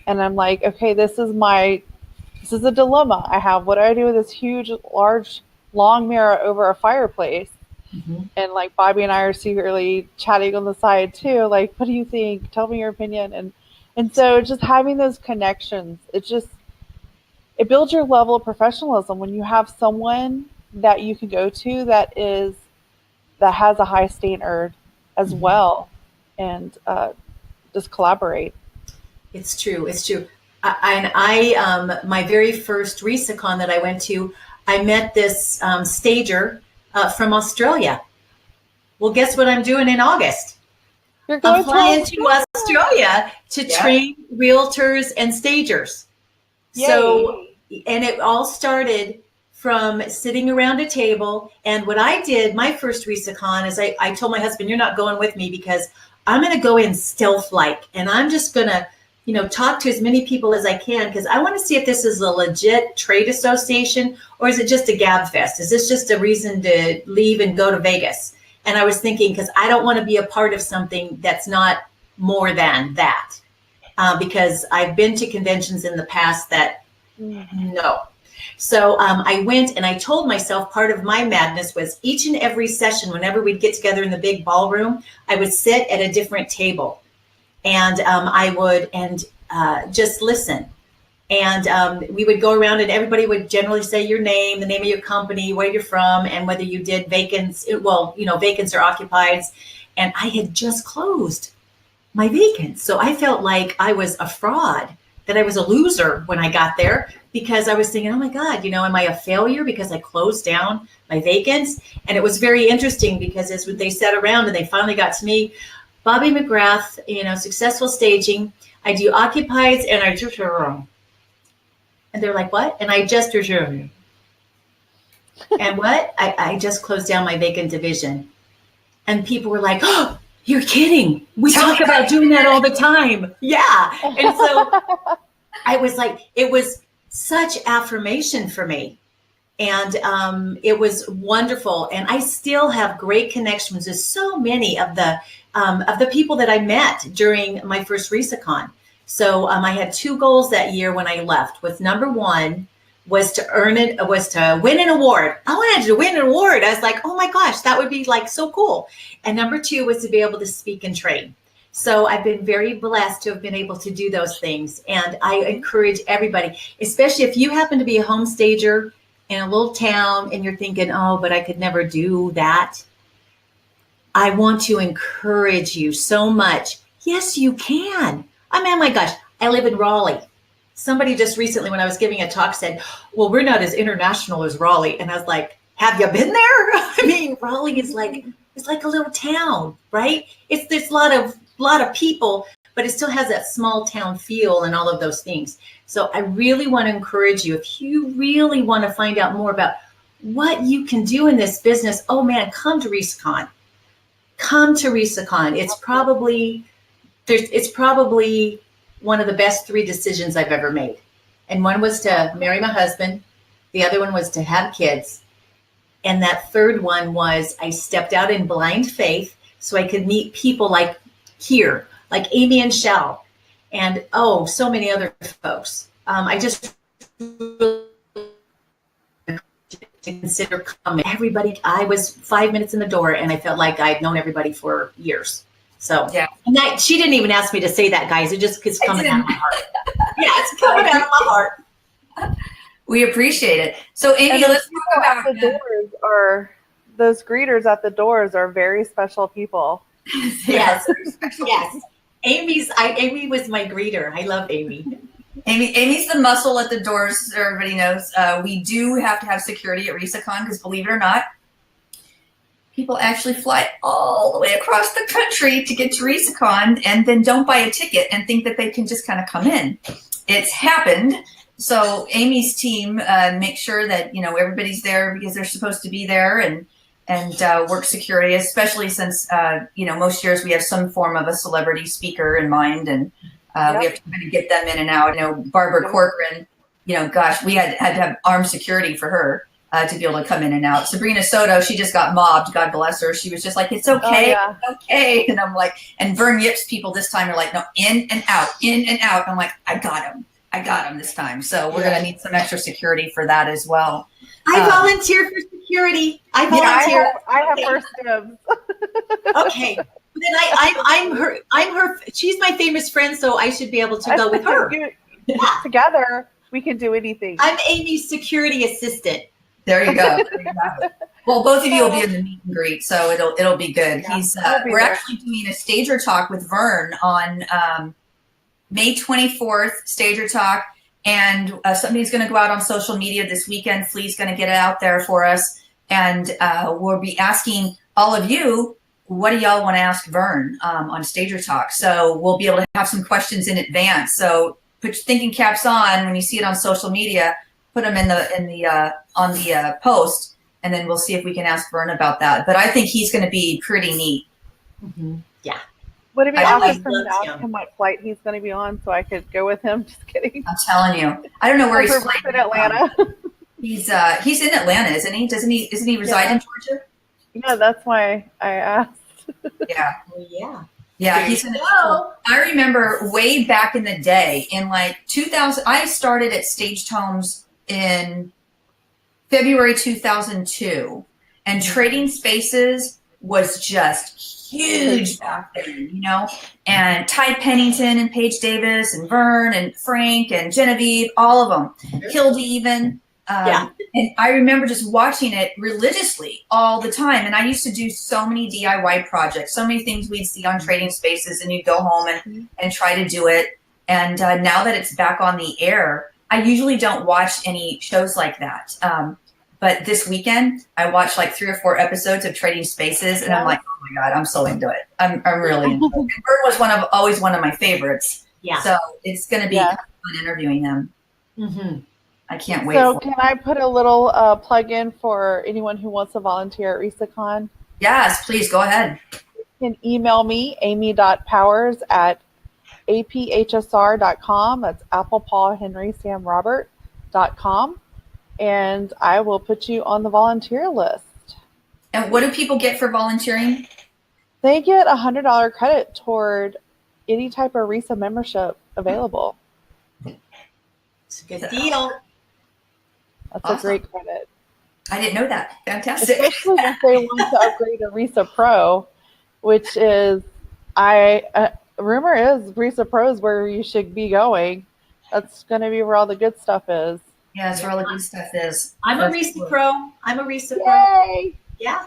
Speaker 2: And I'm like, okay, this is a dilemma I have. What do I do with this huge, large, long mirror over a fireplace? Mm-hmm. And Bobbie and I are secretly chatting on the side too. What do you think? Tell me your opinion. And so just having those connections, it builds your level of professionalism when you have someone that you can go to that has a high standard as well, and just collaborate.
Speaker 3: It's true. I my very first RESACON that I went to, I met this stager from Australia. Well, guess what I'm doing in August?
Speaker 2: You're going
Speaker 3: I'm flying to Australia to train realtors and stagers.
Speaker 2: Yay.
Speaker 3: So, and it all started from sitting around a table. And what I did, my first RESACON, is I told my husband, you're not going with me because I'm going to go in stealth-like. And I'm just going to, talk to as many people as I can, because I want to see if this is a legit trade association, or is it just a gab fest? Is this just a reason to leave and go to Vegas? And I was thinking, because I don't want to be a part of something that's not more than that. Because I've been to conventions in the past that, no. So I went and I told myself part of my madness was each and every session, whenever we'd get together in the big ballroom, I would sit at a different table and I would just listen. And we would go around and everybody would generally say your name, the name of your company, where you're from, and whether you did vacants, vacants or occupieds. And I had just closed my vacants. So I felt like I was a fraud, that I was a loser when I got there, because I was thinking, oh my God, am I a failure because I closed down my vacants? And it was very interesting because as they sat around and they finally got to me, Bobbie McGrath, successful staging, I do occupieds and I just and they're like, what? And I just and what? I just closed down my vacant division. And people were like, oh, you're kidding. We talk about doing that all the time. Yeah. And so I was like, it was such affirmation for me. And it was wonderful. And I still have great connections with so many of the people that I met during my first RESACON. So I had 2 goals that year when I left. With number 1 was to win an award. I wanted to win an award. I was like, oh my gosh, that would be like so cool. And number 2 was to be able to speak and train. So I've been very blessed to have been able to do those things. And I encourage everybody, especially if you happen to be a home stager in a little town and you're thinking, oh, but I could never do that. I want to encourage you so much. Yes, you can. I mean, oh my gosh, I live in Raleigh. Somebody just recently, when I was giving a talk, said, well, we're not as international as Raleigh. And I was like, have you been there? I mean, Raleigh is like, it's like a little town, right? There's a lot of people, but it still has that small town feel and all of those things. So I really want to encourage you, if you really want to find out more about what you can do in this business, oh man, come to RESACON. Come to RESACON. It's probably one of the best 3 decisions I've ever made. And one was to marry my husband. The other one was to have kids. And that third one was I stepped out in blind faith so I could meet people like here, like Amy and Shel, and so many other folks. I just really to consider coming. Everybody, I was 5 minutes in the door and I felt like I'd known everybody for years. So yeah, and she didn't even ask me to say that, guys. It just is coming out of my heart. Yeah, it's coming out of my heart.
Speaker 1: We appreciate it. So Amy, let's talk about
Speaker 2: the doors. Those greeters at the doors are very special people.
Speaker 3: Yes, yes. Amy was my greeter. I love Amy.
Speaker 1: Amy's the muscle at the doors. So everybody knows we do have to have security at RESACON because, believe it or not, people actually fly all the way across the country to get to RESACON and then don't buy a ticket and think that they can just kind of come in. It's happened. So Amy's team makes sure that everybody's there because they're supposed to be there and work security, especially since most years we have some form of a celebrity speaker in mind, and we have to kind of get them in and out. Barbara Corcoran, gosh, we had to have armed security for her to be able to come in and out. Sabrina Soto, she just got mobbed. God bless her. She was just like, it's okay, it's okay. And I'm like, and Vern Yip's people this time are like, no, in and out, in and out. And I'm like, I got him this time. So we're gonna need some extra security for that as well.
Speaker 3: I volunteer for security. I volunteer.
Speaker 2: Yeah, I have first dibs.
Speaker 3: Okay. Then I'm her. She's my famous friend, so I should be able to go with her.
Speaker 2: Together, we can do anything.
Speaker 3: I'm Amy's security assistant.
Speaker 1: There you go. Well, both of you will be in the meet and greet, so it'll be good. Yeah, we're actually doing a stager talk with Vern on May 24th. Stager talk. And somebody's going to go out on social media this weekend. Flea's going to get it out there for us. And we'll be asking all of you, what do y'all want to ask Vern on Stager Talk? So we'll be able to have some questions in advance. So put your thinking caps on when you see it on social media. Put them on the post, and then we'll see if we can ask Vern about that. But I think he's going to be pretty neat.
Speaker 3: Mm-hmm. Yeah.
Speaker 2: Would it be awesome to ask him what flight he's going to be on so I could go with him? Just kidding.
Speaker 1: I'm telling you, I don't know where he's flying.
Speaker 2: In Atlanta.
Speaker 1: He's in Atlanta, isn't he? Isn't he reside in Georgia?
Speaker 2: Yeah, that's why I asked.
Speaker 1: Yeah.
Speaker 3: Yeah.
Speaker 1: Yeah, he's in I remember way back in the day, in like 2000, I started at Staged Homes in February 2002, and Trading Spaces was just huge back then, you know, and Ty Pennington and Paige Davis and Vern and Frank and Genevieve, all of them, Hildy even. And I remember just watching it religiously all the time. And I used to do so many DIY projects, so many things we'd see on Trading Spaces, and you'd go home and try to do it. And now that it's back on the air, I usually don't watch any shows like that. But this weekend, I watched like 3 or 4 episodes of Trading Spaces, and I'm like, oh my God, I'm so into it. I'm really into it. And Vern was always one of my favorites. Yeah. So it's going to be fun interviewing them. Mm-hmm. I can't wait.
Speaker 2: So can I put a little plug in for anyone who wants to volunteer at RESACON?
Speaker 1: Yes, please go ahead.
Speaker 2: You can email me, amy.powers@aphsr.com. That's Apple Paul Henry Sam Robert.com. And I will put you on the volunteer list.
Speaker 1: And what do people get for volunteering?
Speaker 2: They get a $100 credit toward any type of RESA membership available.
Speaker 3: It's a good deal.
Speaker 2: That's awesome. A great credit.
Speaker 1: I didn't know that. Fantastic.
Speaker 2: Especially if they want to upgrade to RESA Pro, which is, rumor is RESA Pro is where you should be going. That's going to be where all the good stuff is.
Speaker 1: Yeah, that's where all the good stuff is.
Speaker 3: I'm a RESA Pro. Yay! Yeah.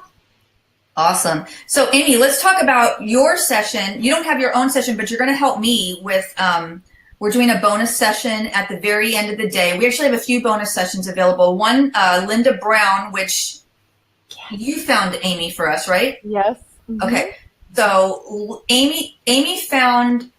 Speaker 1: Awesome. So, Amy, let's talk about your session. You don't have your own session, but you're going to help me with, we're doing a bonus session at the very end of the day. We actually have a few bonus sessions available. One, Linda Brown, which you found, Amy, for us, right?
Speaker 2: Yes. Mm-hmm.
Speaker 1: Okay. So Amy found,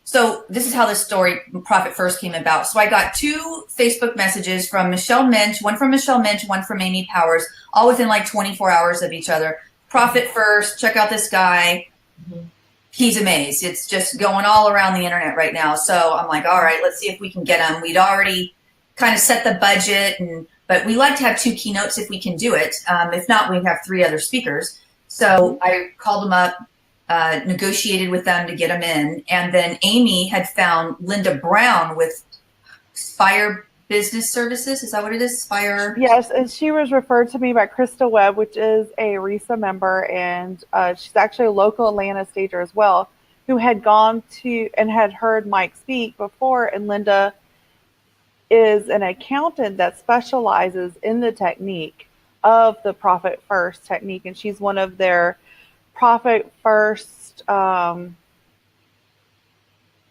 Speaker 1: so this is how this story, Profit First, came about. So I got 2 Facebook messages from Michelle Minch, one from Michelle Minch, one from Amy Powers, all within like 24 hours of each other. Profit First, check out this guy. Mm-hmm. He's amazed. It's just going all around the internet right now. So I'm like, all right, let's see if we can get him. We'd already kind of set the budget, but we like to have 2 keynotes if we can do it. If not, we have 3 other speakers. So I called them up, negotiated with them to get them in. And then Amy had found Linda Brown with Spire Business Services. Is that what it is? Spire?
Speaker 2: Yes, and she was referred to me by Krista Webb, which is a RESA member, and she's actually a local Atlanta stager as well, who had gone to and had heard Mike speak before. And Linda is an accountant that specializes in the technique of the Profit First technique, and she's one of their Profit First,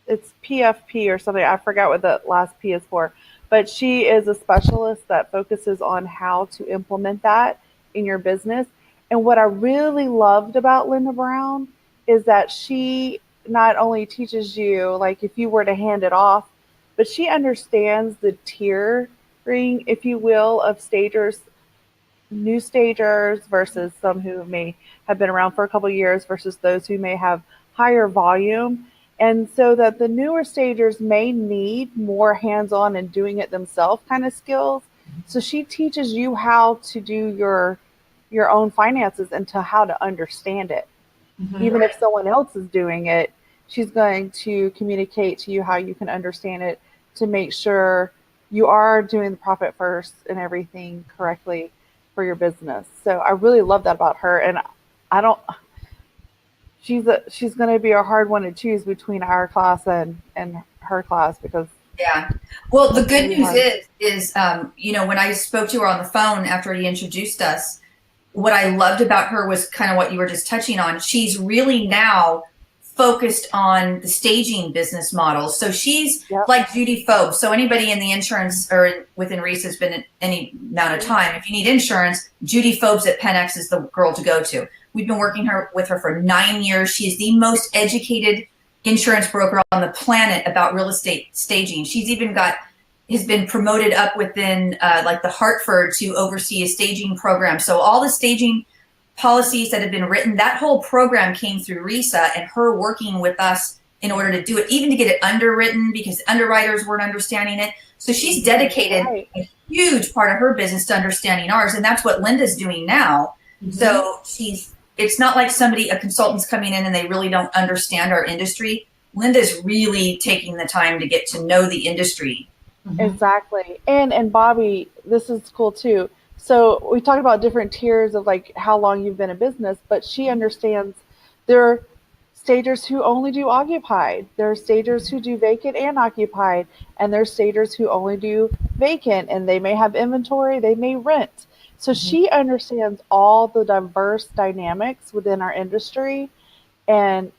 Speaker 2: it's PFP or something. I forgot what the last P is for. But she is a specialist that focuses on how to implement that in your business. And what I really loved about Linda Brown is that she not only teaches you, like if you were to hand it off, but she understands the tiering, if you will, of stagers, new stagers versus some who may have been around for a couple of years versus those who may have higher volume. And so that the newer stagers may need more hands-on and doing it themselves kind of skills. So she teaches you how to do your own finances and to how to understand it. Mm-hmm. Even if someone else is doing it, she's going to communicate to you how you can understand it to make sure you are doing the Profit First and everything correctly for your business. So I really love that about her. And she's going to be a hard one to choose between our class and her class because
Speaker 1: well, the good news is when I spoke to her on the phone after he introduced us, what I loved about her was kind of what you were just touching on. She's really now focused on the staging business models. So she's like Judy Phobes. So anybody in the insurance or within RESA has been any amount of time. If you need insurance, Judy Phobes at Penx is the girl to go to. We've been working with her for 9 years. She is the most educated insurance broker on the planet about real estate staging. She's even has been promoted up within like the Hartford to oversee a staging program. So all the staging policies that have been written, that whole program came through RESA and her working with us in order to do it, even to get it underwritten because underwriters weren't understanding it. So she's dedicated a huge part of her business to understanding ours. And that's what Linda's doing now. Mm-hmm. So it's not like a consultant's coming in and they really don't understand our industry. Linda's really taking the time to get to know the industry
Speaker 2: Exactly. And Bobbie, this is cool too. So we talked about different tiers of like how long you've been in business, but she understands there are stagers who only do occupied. There are stagers who do vacant and occupied, and there are stagers who only do vacant and they may have inventory, they may rent. So
Speaker 3: Mhm.
Speaker 2: she understands all the diverse dynamics within our industry, and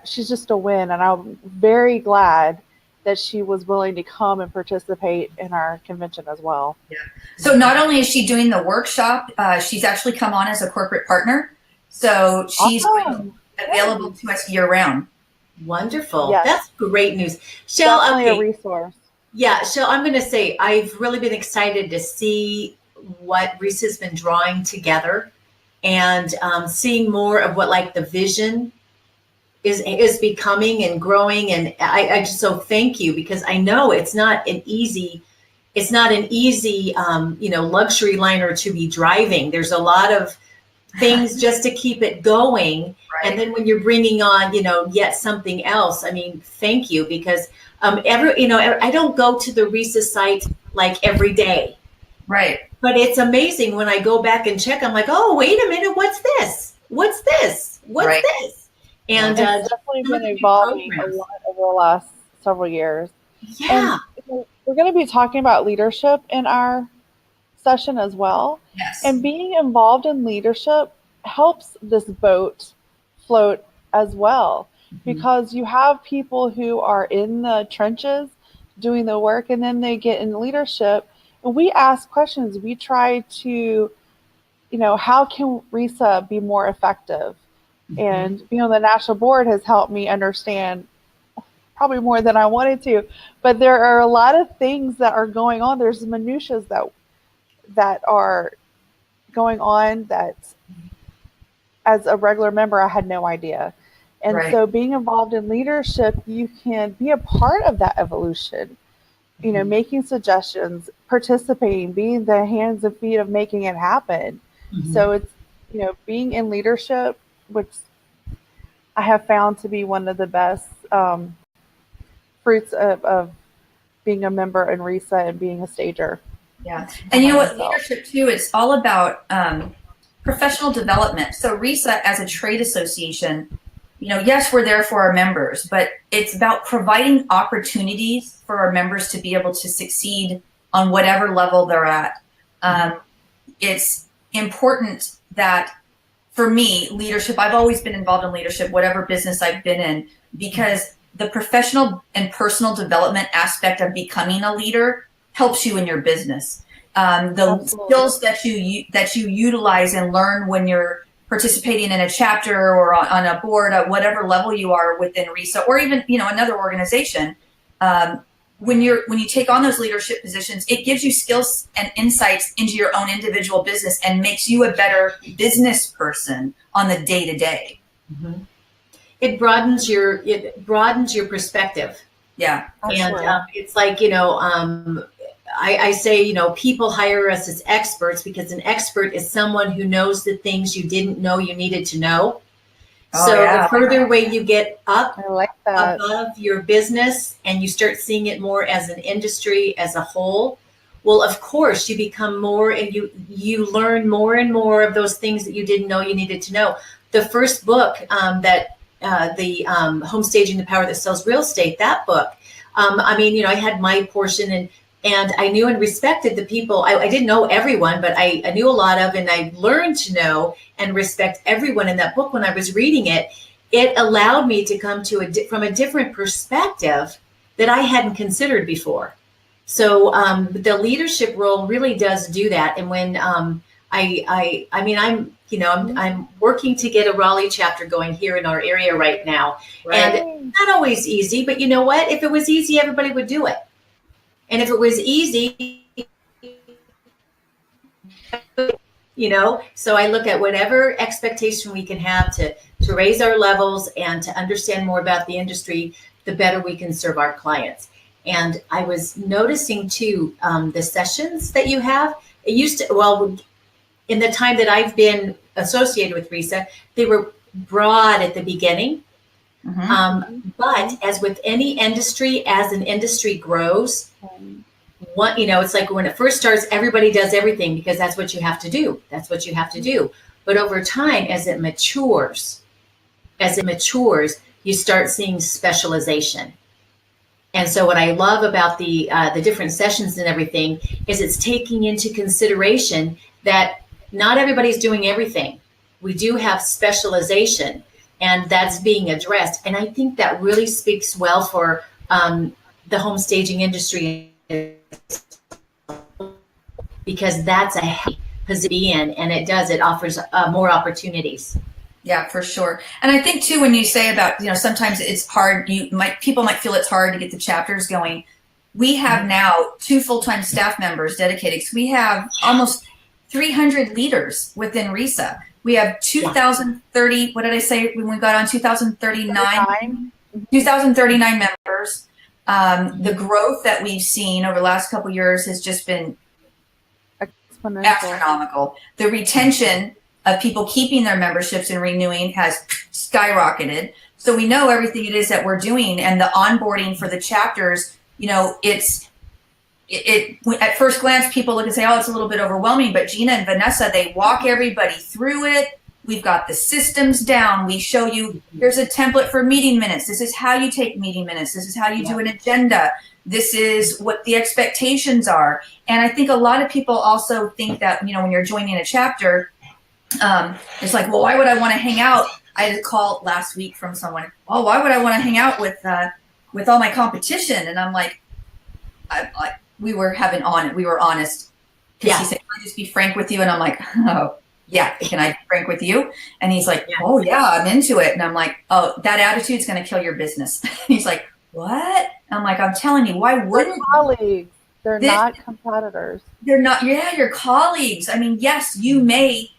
Speaker 2: she's just a win, and I'm very glad that she was willing to come and participate in our convention as well.
Speaker 1: Yeah. So not only is she doing the workshop, she's actually come on as a corporate partner. So she's going to
Speaker 2: Awesome.
Speaker 1: be available to us year round.
Speaker 3: Wonderful.
Speaker 2: Yes,
Speaker 3: That's great news. Shel,
Speaker 2: definitely a
Speaker 3: okay.
Speaker 2: resource.
Speaker 3: Yeah, Shel, I'm going to say I've really been excited to see what RESA has been drawing together, and seeing more of what like the vision is becoming and growing. And I just so thank you, because I know it's not an easy luxury liner to be driving. There's a lot of things just to keep it going.
Speaker 1: Right.
Speaker 3: And then when you're bringing on, yet something else, I mean, thank you, because I don't go to the RESA site like every day,
Speaker 1: Right.
Speaker 3: but it's amazing when I go back and check. I'm like, oh, wait a minute, what's this? What's this? What's
Speaker 1: Right.
Speaker 3: this? And
Speaker 2: It's definitely been evolving a lot over the last several years.
Speaker 3: Yeah.
Speaker 2: And we're going to be talking about leadership in our session as well.
Speaker 1: Yes.
Speaker 2: And being involved in leadership helps this boat float as well, because you have people who are in the trenches doing the work, and then they get in leadership, and we ask questions. We try to, how can RESA be more effective? And being on the national board has helped me understand probably more than I wanted to. But there are a lot of things that are going on. There's minutiae that are going on that, as a regular member, I had no idea. And
Speaker 1: Right.
Speaker 2: so being involved in leadership, you can be a part of that evolution, making suggestions, participating, being the hands and feet of making it happen. So it's, being in leadership, which I have found to be one of the best fruits of being a member in RESA and being a stager.
Speaker 1: Yeah. And you know what,
Speaker 2: Myself.
Speaker 1: leadership too, it's all about professional development. So RESA as a trade association, yes, we're there for our members, but it's about providing opportunities for our members to be able to succeed on whatever level they're at. It's important that, for me, leadership, I've always been involved in leadership, whatever business I've been in, because the professional and personal development aspect of becoming a leader helps you in your business. The skills that you utilize and learn when you're participating in a chapter or on a board at whatever level you are within RESA, or even another organization, when you take on those leadership positions, it gives you skills and insights into your own individual business and makes you a better business person on the day to day.
Speaker 3: It broadens your perspective.
Speaker 1: Yeah.
Speaker 3: And it's like, I say, people hire us as experts, because an expert is someone who knows the things you didn't know you needed to know. The further away you get up
Speaker 2: I like that.
Speaker 3: above your business and you start seeing it more as an industry as a whole, well, of course, you become more, and you learn more and more of those things that you didn't know you needed to know. The first book that the Home Staging, the Power That Sells Real Estate, that book, I had my portion, and I knew and respected the people. I didn't know everyone, but I knew a lot of, and I learned to know and respect everyone in that book. When I was reading it, it allowed me to come to from a different perspective that I hadn't considered before. So the leadership role really does do that. And when I'm working to get a Raleigh chapter going here in our area right now, and it's not always easy. But you know what? If it was easy, everybody would do it. And if it was easy, so I look at whatever expectation we can have to raise our levels and to understand more about the industry, the better we can serve our clients. And I was noticing too, the sessions that you have, it used to, in the time that I've been associated with RESA, they were broad at the beginning. But as with any industry, as an industry grows, it's like when it first starts, everybody does everything because that's what you have to do. That's what you have to do. But over time, as it matures, you start seeing specialization. And so what I love about the different sessions and everything is it's taking into consideration that not everybody's doing everything. We do have specialization, and that's being addressed. And I think that really speaks well for the home staging industry, because that's a healthy position to be in, and it offers more opportunities.
Speaker 1: Yeah, for sure. And I think too, when you say about, sometimes it's hard, people might feel it's hard to get the chapters going. We have now 2 full-time staff members dedicated. So we have almost 300 leaders within RESA. We have 2,030, what did I say when we got on? 2,039 members. The growth that we've seen over the last couple of years has just been astronomical. The retention of people keeping their memberships and renewing has skyrocketed. So we know everything it is that we're doing, and the onboarding for the chapters, at first glance, people look and say, oh, it's a little bit overwhelming, but Gina and Vanessa, they walk everybody through it. We've got the systems down. We show you, here's a template for meeting minutes. This is how you take meeting minutes. This is how you do an agenda. This is what the expectations are. And I think a lot of people also think that, when you're joining a chapter, it's like, well, why would I want to hang out? I had a call last week from someone. Oh, why would I want to hang out with all my competition? And I'm like, we were honest. Because he said, can I just be frank with you? And I'm like, oh, yeah, can I be frank with you? And he's like, oh, yeah, I'm into it. And I'm like, oh, that attitude's going to kill your business. He's like, what? I'm like, I'm telling you, why wouldn't
Speaker 2: you? Colleagues. They're not competitors.
Speaker 1: They're not. Yeah, your colleagues. I mean, yes, you may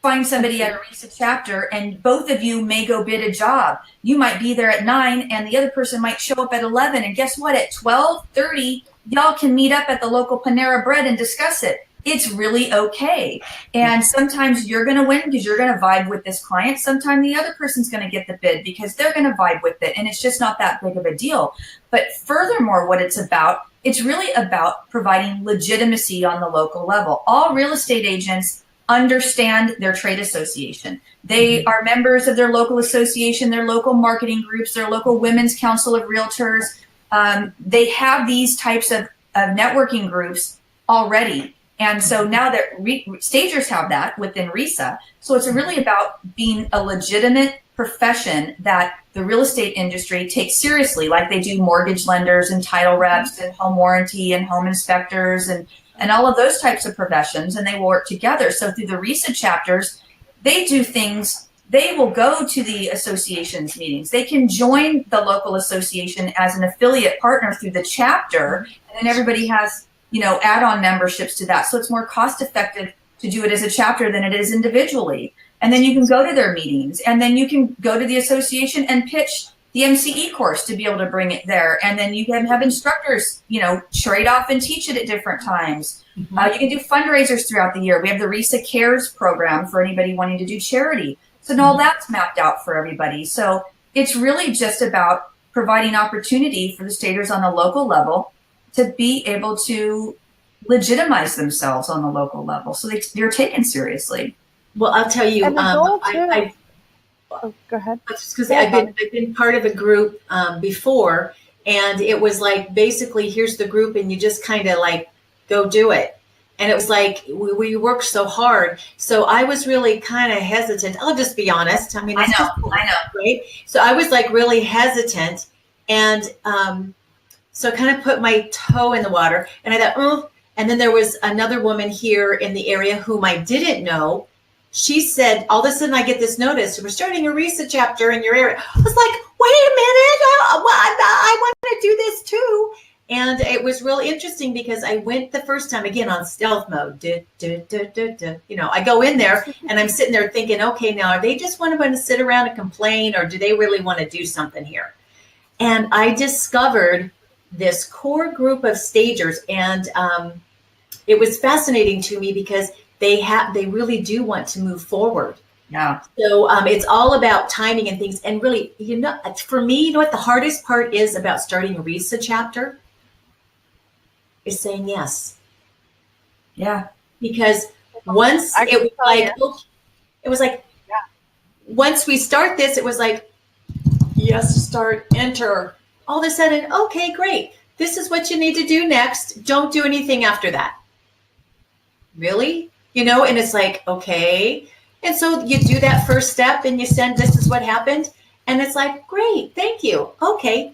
Speaker 1: find somebody at a RESA chapter and both of you may go bid a job. You might be there at 9 and the other person might show up at 11. And guess what? At 12:30, y'all can meet up at the local Panera Bread and discuss it. It's really okay. And sometimes you're going to win because you're going to vibe with this client. Sometimes the other person's going to get the bid because they're going to vibe with it. And it's just not that big of a deal. But furthermore, what it's really about providing legitimacy on the local level. All real estate agents understand their trade association. They are members of their local association, their local marketing groups, their local women's council of realtors. They have these types of networking groups already. And so now that stagers have that within RESA, so it's really about being a legitimate profession that the real estate industry takes seriously, like they do mortgage lenders and title reps and home warranty and home inspectors and all of those types of professions, and they will work together. So through the RESA chapters, they do things, they will go to the association's meetings. They can join the local association as an affiliate partner through the chapter, and then everybody has, add-on memberships to that. So it's more cost effective to do it as a chapter than it is individually. And then you can go to their meetings, and then you can go to the association and pitch the MCE course to be able to bring it there. And then you can have instructors, trade off and teach it at different times. You can do fundraisers throughout the year. We have the RESA Cares program for anybody wanting to do charity. So all that's mapped out for everybody. So it's really just about providing opportunity for the staters on the local level to be able to legitimize themselves on the local level. So they're taken seriously.
Speaker 3: Well, I'll tell you,
Speaker 2: go ahead.
Speaker 3: Because I've been part of a group before, and it was like, basically, here's the group, and you just kind of like go do it. And it was like, we worked so hard. So I was really kind of hesitant. I'll just be honest. I mean, I know, right? So I was like really hesitant. And so I kind of put my toe in the water, and I thought, oh, and then there was another woman here in the area whom I didn't know. She said, all of a sudden I get this notice, we're starting a RESA chapter in your area. I was like, wait a minute, I want to do this too. And it was really interesting because I went the first time, again, on stealth mode. I go in there and I'm sitting there thinking, okay, now are they just want to sit around and complain, or do they really want to do something here? And I discovered this core group of stagers, and it was fascinating to me because they really do want to move forward.
Speaker 1: Yeah.
Speaker 3: So it's all about timing and things. And really, for me, you know what the hardest part is about starting a RESA chapter is saying yes.
Speaker 1: Yeah.
Speaker 3: Because once
Speaker 2: I can tell you.
Speaker 3: it was like,
Speaker 2: Yeah.
Speaker 3: once we start this, it was like, yes, start, enter. All of a sudden, okay, great. This is what you need to do next. Don't do anything after that. Really? And it's like, okay. And so you do that first step and you send, this is what happened. And it's like, great, thank you. Okay,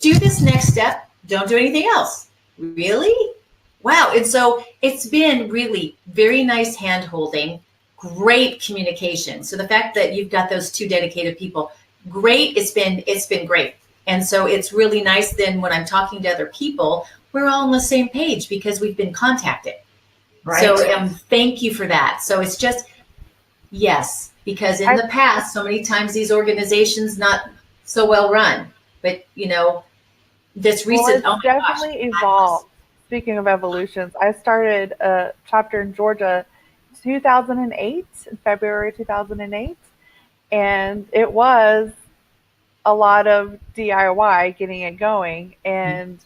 Speaker 3: do this next step. Don't do anything else. Really? Wow. And so it's been really very nice hand holding, great communication. So the fact that you've got those two dedicated people, great. It's been great. And so it's really nice then when I'm talking to other people, we're all on the same page because we've been contacted.
Speaker 1: Right.
Speaker 3: So thank you for that. So it's just, yes, because in the past, so many times these organizations not so well run, but this recent,
Speaker 2: it's definitely evolved. Speaking of evolutions, I started a chapter in Georgia 2008, in February 2008, and it was a lot of DIY getting it going. And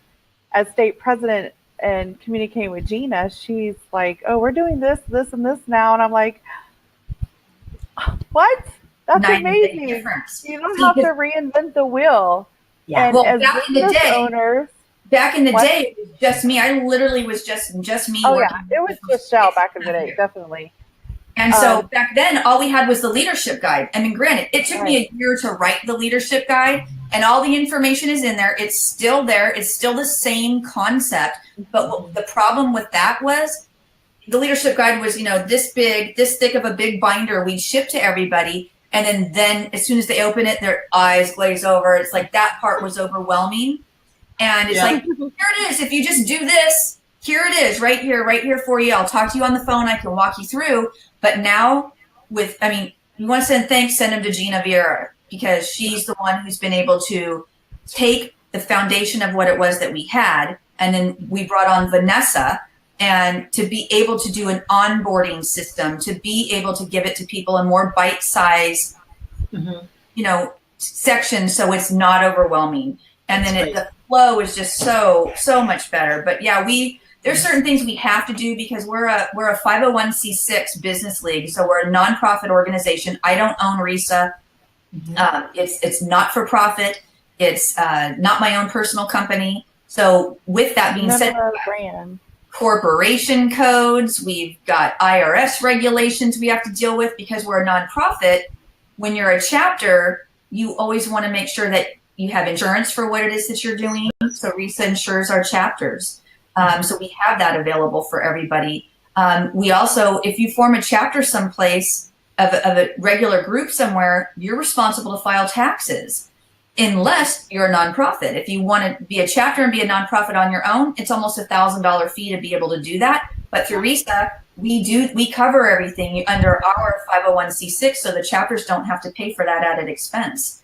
Speaker 2: as state president and communicating with Gina, she's like, "Oh, we're doing this, this, and this now," and I'm like, "What? That's amazing! You don't have to reinvent the wheel."
Speaker 3: Yeah.
Speaker 2: And
Speaker 1: well,
Speaker 2: as
Speaker 1: back in the
Speaker 2: business
Speaker 1: day,
Speaker 2: owners,
Speaker 1: back in the day, it was just me. I literally was just me.
Speaker 2: Oh yeah, it was just Shel back in the day, definitely.
Speaker 1: And so back then, all we had was the leadership guide. I mean, granted, it took me a year to write the leadership guide, and all the information is in there. It's still there. It's still the same concept. But the problem with that was the leadership guide was, this big, this thick of a big binder we'd ship to everybody. And then as soon as they open it, their eyes glaze over. It's like that part was overwhelming. And it's like, here it is. If you just do this, here it is, right here for you. I'll talk to you on the phone. I can walk you through. But now you want to send thanks, send them to Gina Vieira, because she's the one who's been able to take the foundation of what it was that we had. And then we brought on Vanessa, and to be able to do an onboarding system, to be able to give it to people in more bite-sized, sections, so it's not overwhelming. And then the flow is just so much better. But yeah, there's certain things we have to do because we're a 501c6 business league, so we're a nonprofit organization. I don't own RESA. It's not for profit. It's not my own personal company. So with that being said, corporation codes, we've got IRS regulations we have to deal with because we're a nonprofit. When you're a chapter, you always want to make sure that you have insurance for what it is that you're doing. So RESA insures our chapters. So we have that available for everybody. We also, if you form a chapter someplace of a regular group somewhere, you're responsible to file taxes unless you're a nonprofit. If you want to be a chapter and be a nonprofit on your own, it's almost $1,000 fee to be able to do that. But through RESA, we cover everything under our 501c6, so the chapters don't have to pay for that added expense.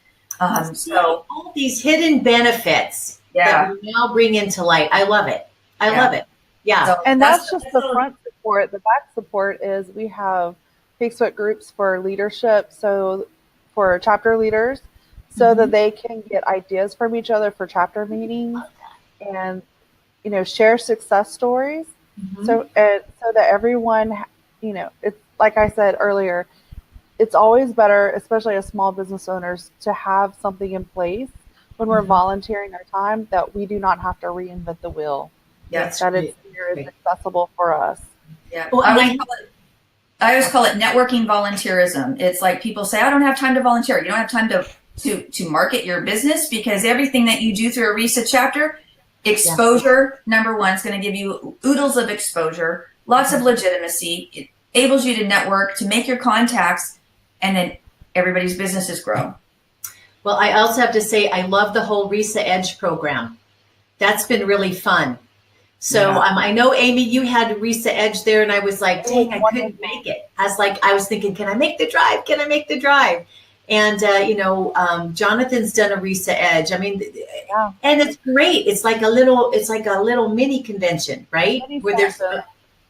Speaker 1: So
Speaker 3: all these hidden benefits that we now bring into light. I love it. I love it. Yeah.
Speaker 2: So and that's just the front support. The back support is we have Facebook groups for leadership, so for chapter leaders, so that they can get ideas from each other for chapter meetings and, share success stories. So that everyone, it's like I said earlier, it's always better, especially as small business owners, to have something in place when we're volunteering our time that we do not have to reinvent the wheel.
Speaker 1: Yes,
Speaker 2: that it's accessible for us.
Speaker 1: Yeah, well, I always call it networking volunteerism. It's like people say, I don't have time to volunteer. You don't have time to market your business because everything that you do through a RESA chapter, exposure, number one, is going to give you oodles of exposure, lots of legitimacy. It enables you to network, to make your contacts, and then everybody's businesses grow.
Speaker 3: Well, I also have to say, I love the whole RESA Edge program. That's been really fun. So I know, Amy, you had RESA Edge there, and I was like, dang, I couldn't make it. I was thinking, can I make the drive? Can I make the drive? And, Jonathan's done a RESA Edge. I mean, and it's great. It's like a little mini convention, right? Where there's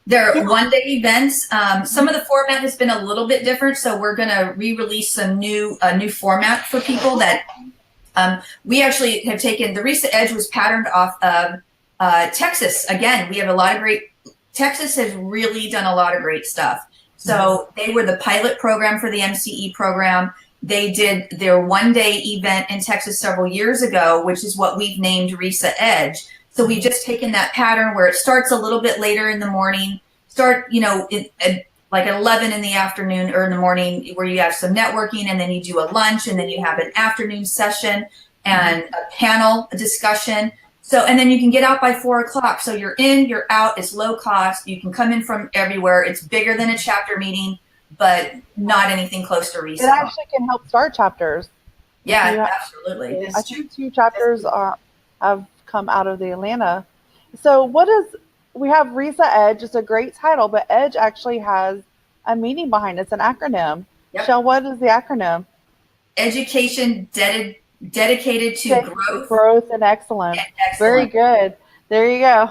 Speaker 1: They're one-day events. Some of the format has been a little bit different, so we're going to re-release some new format for people that we actually have taken. The RESA Edge was patterned off of Texas. Again, we have a lot of great. Texas has really done a lot of great stuff. So they were the pilot program for the MCE program. They did their one-day event in Texas several years ago, which is what we've named RESA Edge. So we've just taken that pattern where it starts a little bit later in the morning, like at 11 in the afternoon or in the morning, where you have some networking, and then you do a lunch, and then you have an afternoon session and a panel discussion. So, and then you can get out by 4 o'clock. So you're in, you're out, it's low cost. You can come in from everywhere. It's bigger than a chapter meeting, but not anything close to RESA.
Speaker 2: It actually can help start chapters.
Speaker 1: Yeah, absolutely.
Speaker 2: I think 2 chapters have come out of the Atlanta. So we have RESA Edge. It's a great title, but Edge actually has a meaning behind it. It's an acronym.
Speaker 1: Yep.
Speaker 2: Shel, what is the acronym?
Speaker 1: Education dedicated to
Speaker 2: growth and excellence. Very good. There you go.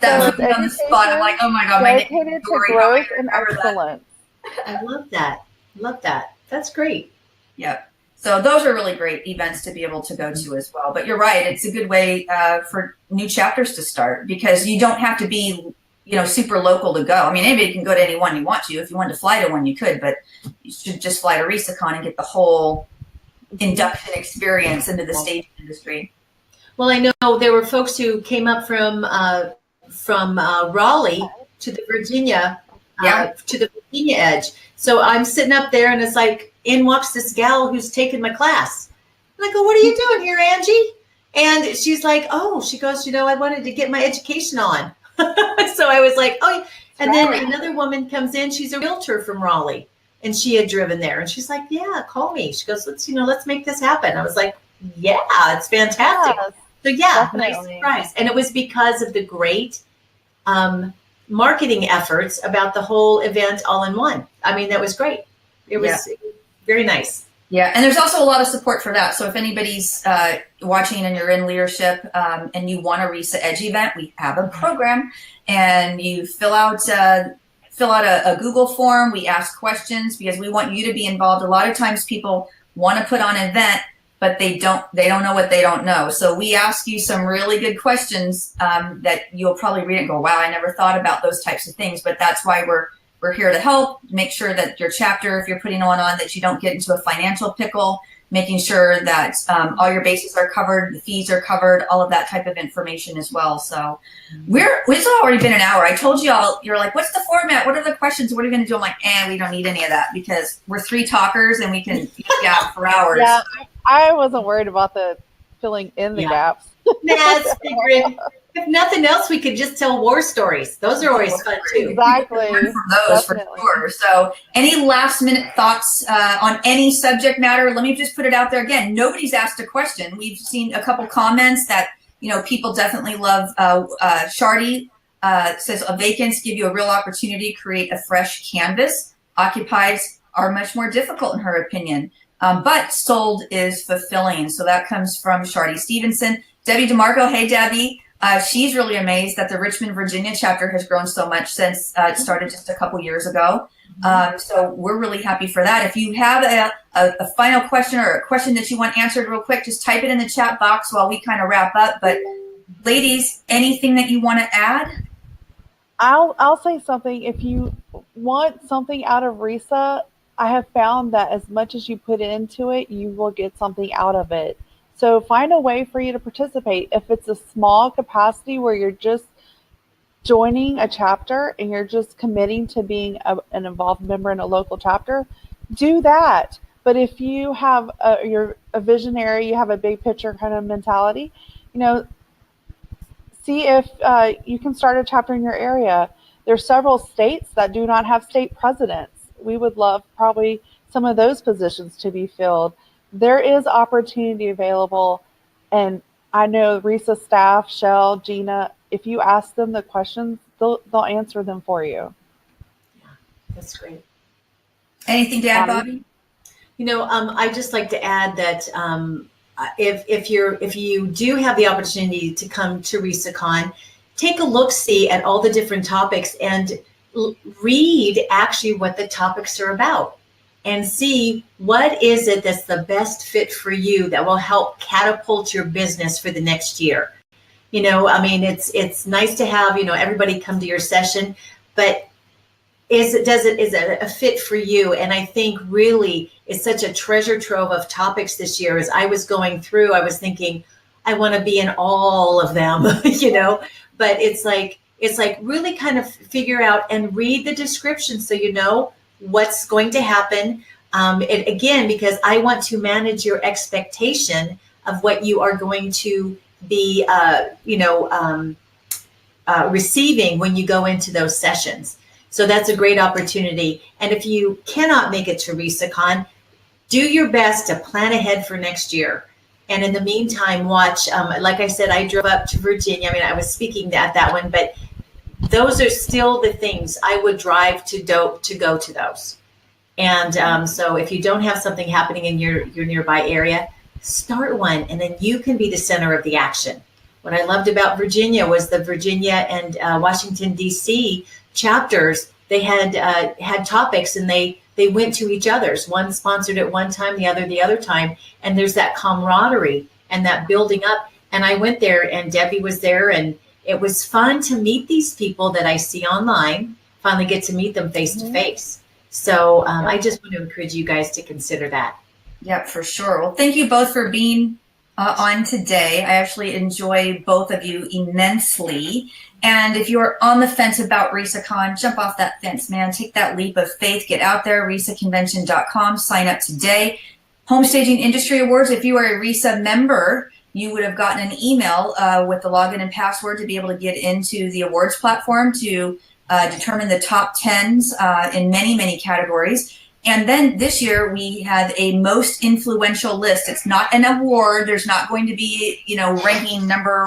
Speaker 1: That was on the spot. I'm like, oh my God,
Speaker 2: dedicated to growth and excellence.
Speaker 3: I love that. Love that. That's great.
Speaker 1: Yep. So those are really great events to be able to go to as well. But you're right; it's a good way for new chapters to start, because you don't have to be, super local to go. I mean, anybody can go to any one you want to. If you wanted to fly to one, you could, but you should just fly to RESACON and get the whole induction experience into the staging industry.
Speaker 3: Well, I know there were folks who came up from Raleigh to the Virginia Edge. So I'm sitting up there, and it's like, in walks this gal who's taken my class. And I go, "What are you doing here, Angie?" And she's like, she goes, I wanted to get my education on. So I was like, oh. And then another woman comes in. She's a realtor from Raleigh, and she had driven there. And she's like, "Yeah, call me." She goes, let's make this happen. I was like, "Yeah, it's fantastic." Yes, so yeah, definitely. Nice surprise. And it was because of the great marketing efforts about the whole event all in one. I mean, that was great. It was very nice.
Speaker 1: Yeah, and there's also a lot of support for that. So if anybody's watching and you're in leadership and you want a RESA Edge event, we have a program, and you fill out a Google form. We ask questions because we want you to be involved. A lot of times people want to put on an event, but they don't know what they don't know. So we ask you some really good questions that you'll probably read and go, "Wow, I never thought about those types of things." But that's why we're here to help make sure that your chapter, if you're putting one on, that you don't get into a financial pickle, making sure that all your bases are covered, the fees are covered, all of that type of information as well. So it's already been an hour. I told you all, you're like, "What's the format? What are the questions? What are we going to do?" I'm like, we don't need any of that, because we're 3 talkers and we can gap for hours.
Speaker 2: Yeah, I wasn't worried about the filling in the gaps.
Speaker 3: That's figuring. If nothing else, we could just tell war stories. Those are always fun too.
Speaker 2: Exactly.
Speaker 1: From those for sure. So, any last minute thoughts on any subject matter? Let me just put it out there again. Nobody's asked a question. We've seen a couple comments that people definitely love. Shardy says, "Vacants give you a real opportunity to create a fresh canvas. Occupies are much more difficult in her opinion, but sold is fulfilling." So that comes from Shardy Stevenson. Debbie DeMarco, hey Debbie. She's really amazed that the Richmond, Virginia chapter has grown so much since it started just a couple years ago. So we're really happy for that. If you have a final question or a question that you want answered real quick, just type it in the chat box while we kind of wrap up. But ladies, anything that you want to add?
Speaker 2: I'll say something. If you want something out of RESA, I have found that as much as you put into it, you will get something out of it. So find a way for you to participate. If it's a small capacity where you're just joining a chapter and you're just committing to being an involved member in a local chapter, do that. But if you have you're a visionary, you have a big picture kind of mentality, see if you can start a chapter in your area. There's several states that do not have state presidents. We would love probably some of those positions to be filled. There is opportunity available, and I know RESA staff, Shel, Gina, if you ask them the questions, they'll answer them for you.
Speaker 3: Yeah, that's great.
Speaker 1: Anything to add, Bobbie?
Speaker 3: I'd just like to add that if you do have the opportunity to come to RESACON, take a look-see at all the different topics and read actually what the topics are about and see what is it that's the best fit for you that will help catapult your business for the next year. You know, I mean, it's nice to have, you know, everybody come to your session, but is it a fit for you? And I think really it's such a treasure trove of topics this year. As I was going through, I was thinking, I want to be in all of them, you know, but it's like really kind of figure out and read the description so you know what's going to happen. Again, because I want to manage your expectation of what you are going to be, receiving when you go into those sessions. So that's a great opportunity. And if you cannot make it to RESACON, do your best to plan ahead for next year. And in the meantime, watch, like I said, I drove up to Virginia. I mean, I was speaking at that one, but those are still the things I would drive to go to those. And so if you don't have something happening in your nearby area, start one, and then you can be the center of the action. What I loved about Virginia was the Virginia and Washington, D.C. chapters. They had topics, and they went to each other's. One sponsored at one time, the other time, and there's that camaraderie and that building up. And I went there, and Debbie was there, and it was fun to meet these people that I see online, finally get to meet them face to face. So I just want to encourage you guys to consider that.
Speaker 1: Yeah, for sure. Well, thank you both for being on today. I actually enjoy both of you immensely. And if you're on the fence about RESACON, jump off that fence, man. Take that leap of faith. Get out there, resaconvention.com. Sign up today. Home Staging Industry Awards. If you are a RESA member, you would have gotten an email with the login and password to be able to get into the awards platform to determine the top 10s in many, many categories. And then this year we had a most influential list. It's not an award. There's not going to be, you know, ranking number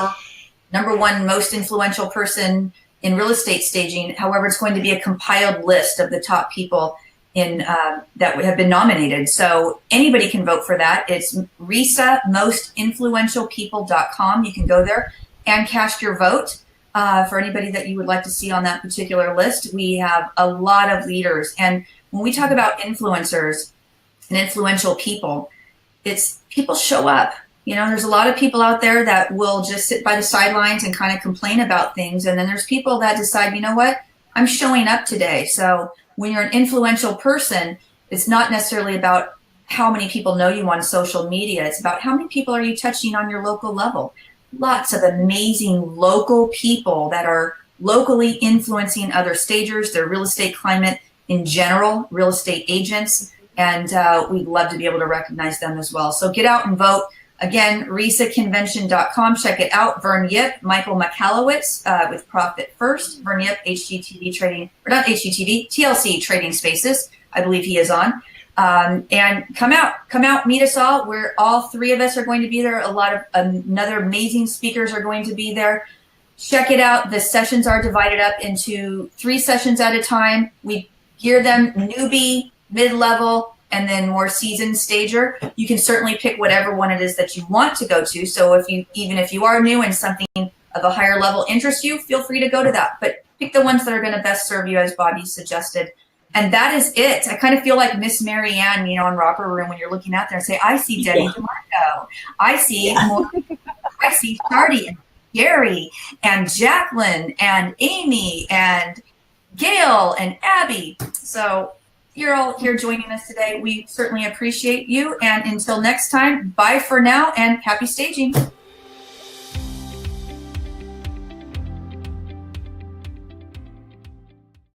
Speaker 1: one most influential person in real estate staging. However, it's going to be a compiled list of the top people in that have been nominated. So anybody can vote for that. It's RESAmostinfluentialpeople.com. You can go there and cast your vote for anybody that you would like to see on that particular list. We have a lot of leaders. And when we talk about influencers and influential people, it's people show up. You know, there's a lot of people out there that will just sit by the sidelines and kind of complain about things. And then there's people that decide, you know what, I'm showing up today. So when you're an influential person, it's not necessarily about how many people know you on social media. It's about how many people are you touching on your local level. Lots of amazing local people that are locally influencing other stagers, their real estate climate in general, real estate agents, and we'd love to be able to recognize them as well. So get out and vote. Again, resaconvention.com. Check it out. Vern Yip, Michael Michalowicz with Profit First. Vern Yip, HGTV Trading, or not HGTV, TLC Trading Spaces. I believe he is on. And come out, meet us all. We're all three of us are going to be there. A lot of another amazing speakers are going to be there. Check it out. The sessions are divided up into 3 sessions at a time. We gear them newbie, mid-level, and then more seasoned stager. You can certainly pick whatever one it is that you want to go to. So even if you are new and something of a higher level interests you, feel free to go to that. But pick the ones that are going to best serve you, as Bobbie suggested. And that is it. I kind of feel like Miss Mary Ann, you know, in Romper Room when you're looking out there and say, I see Debbie DeMarco. I see I see Shardy and Gary and Jacqueline and Amy and Gail and Abby. So you're all here joining us today. We certainly appreciate you. And until next time, bye for now and happy staging.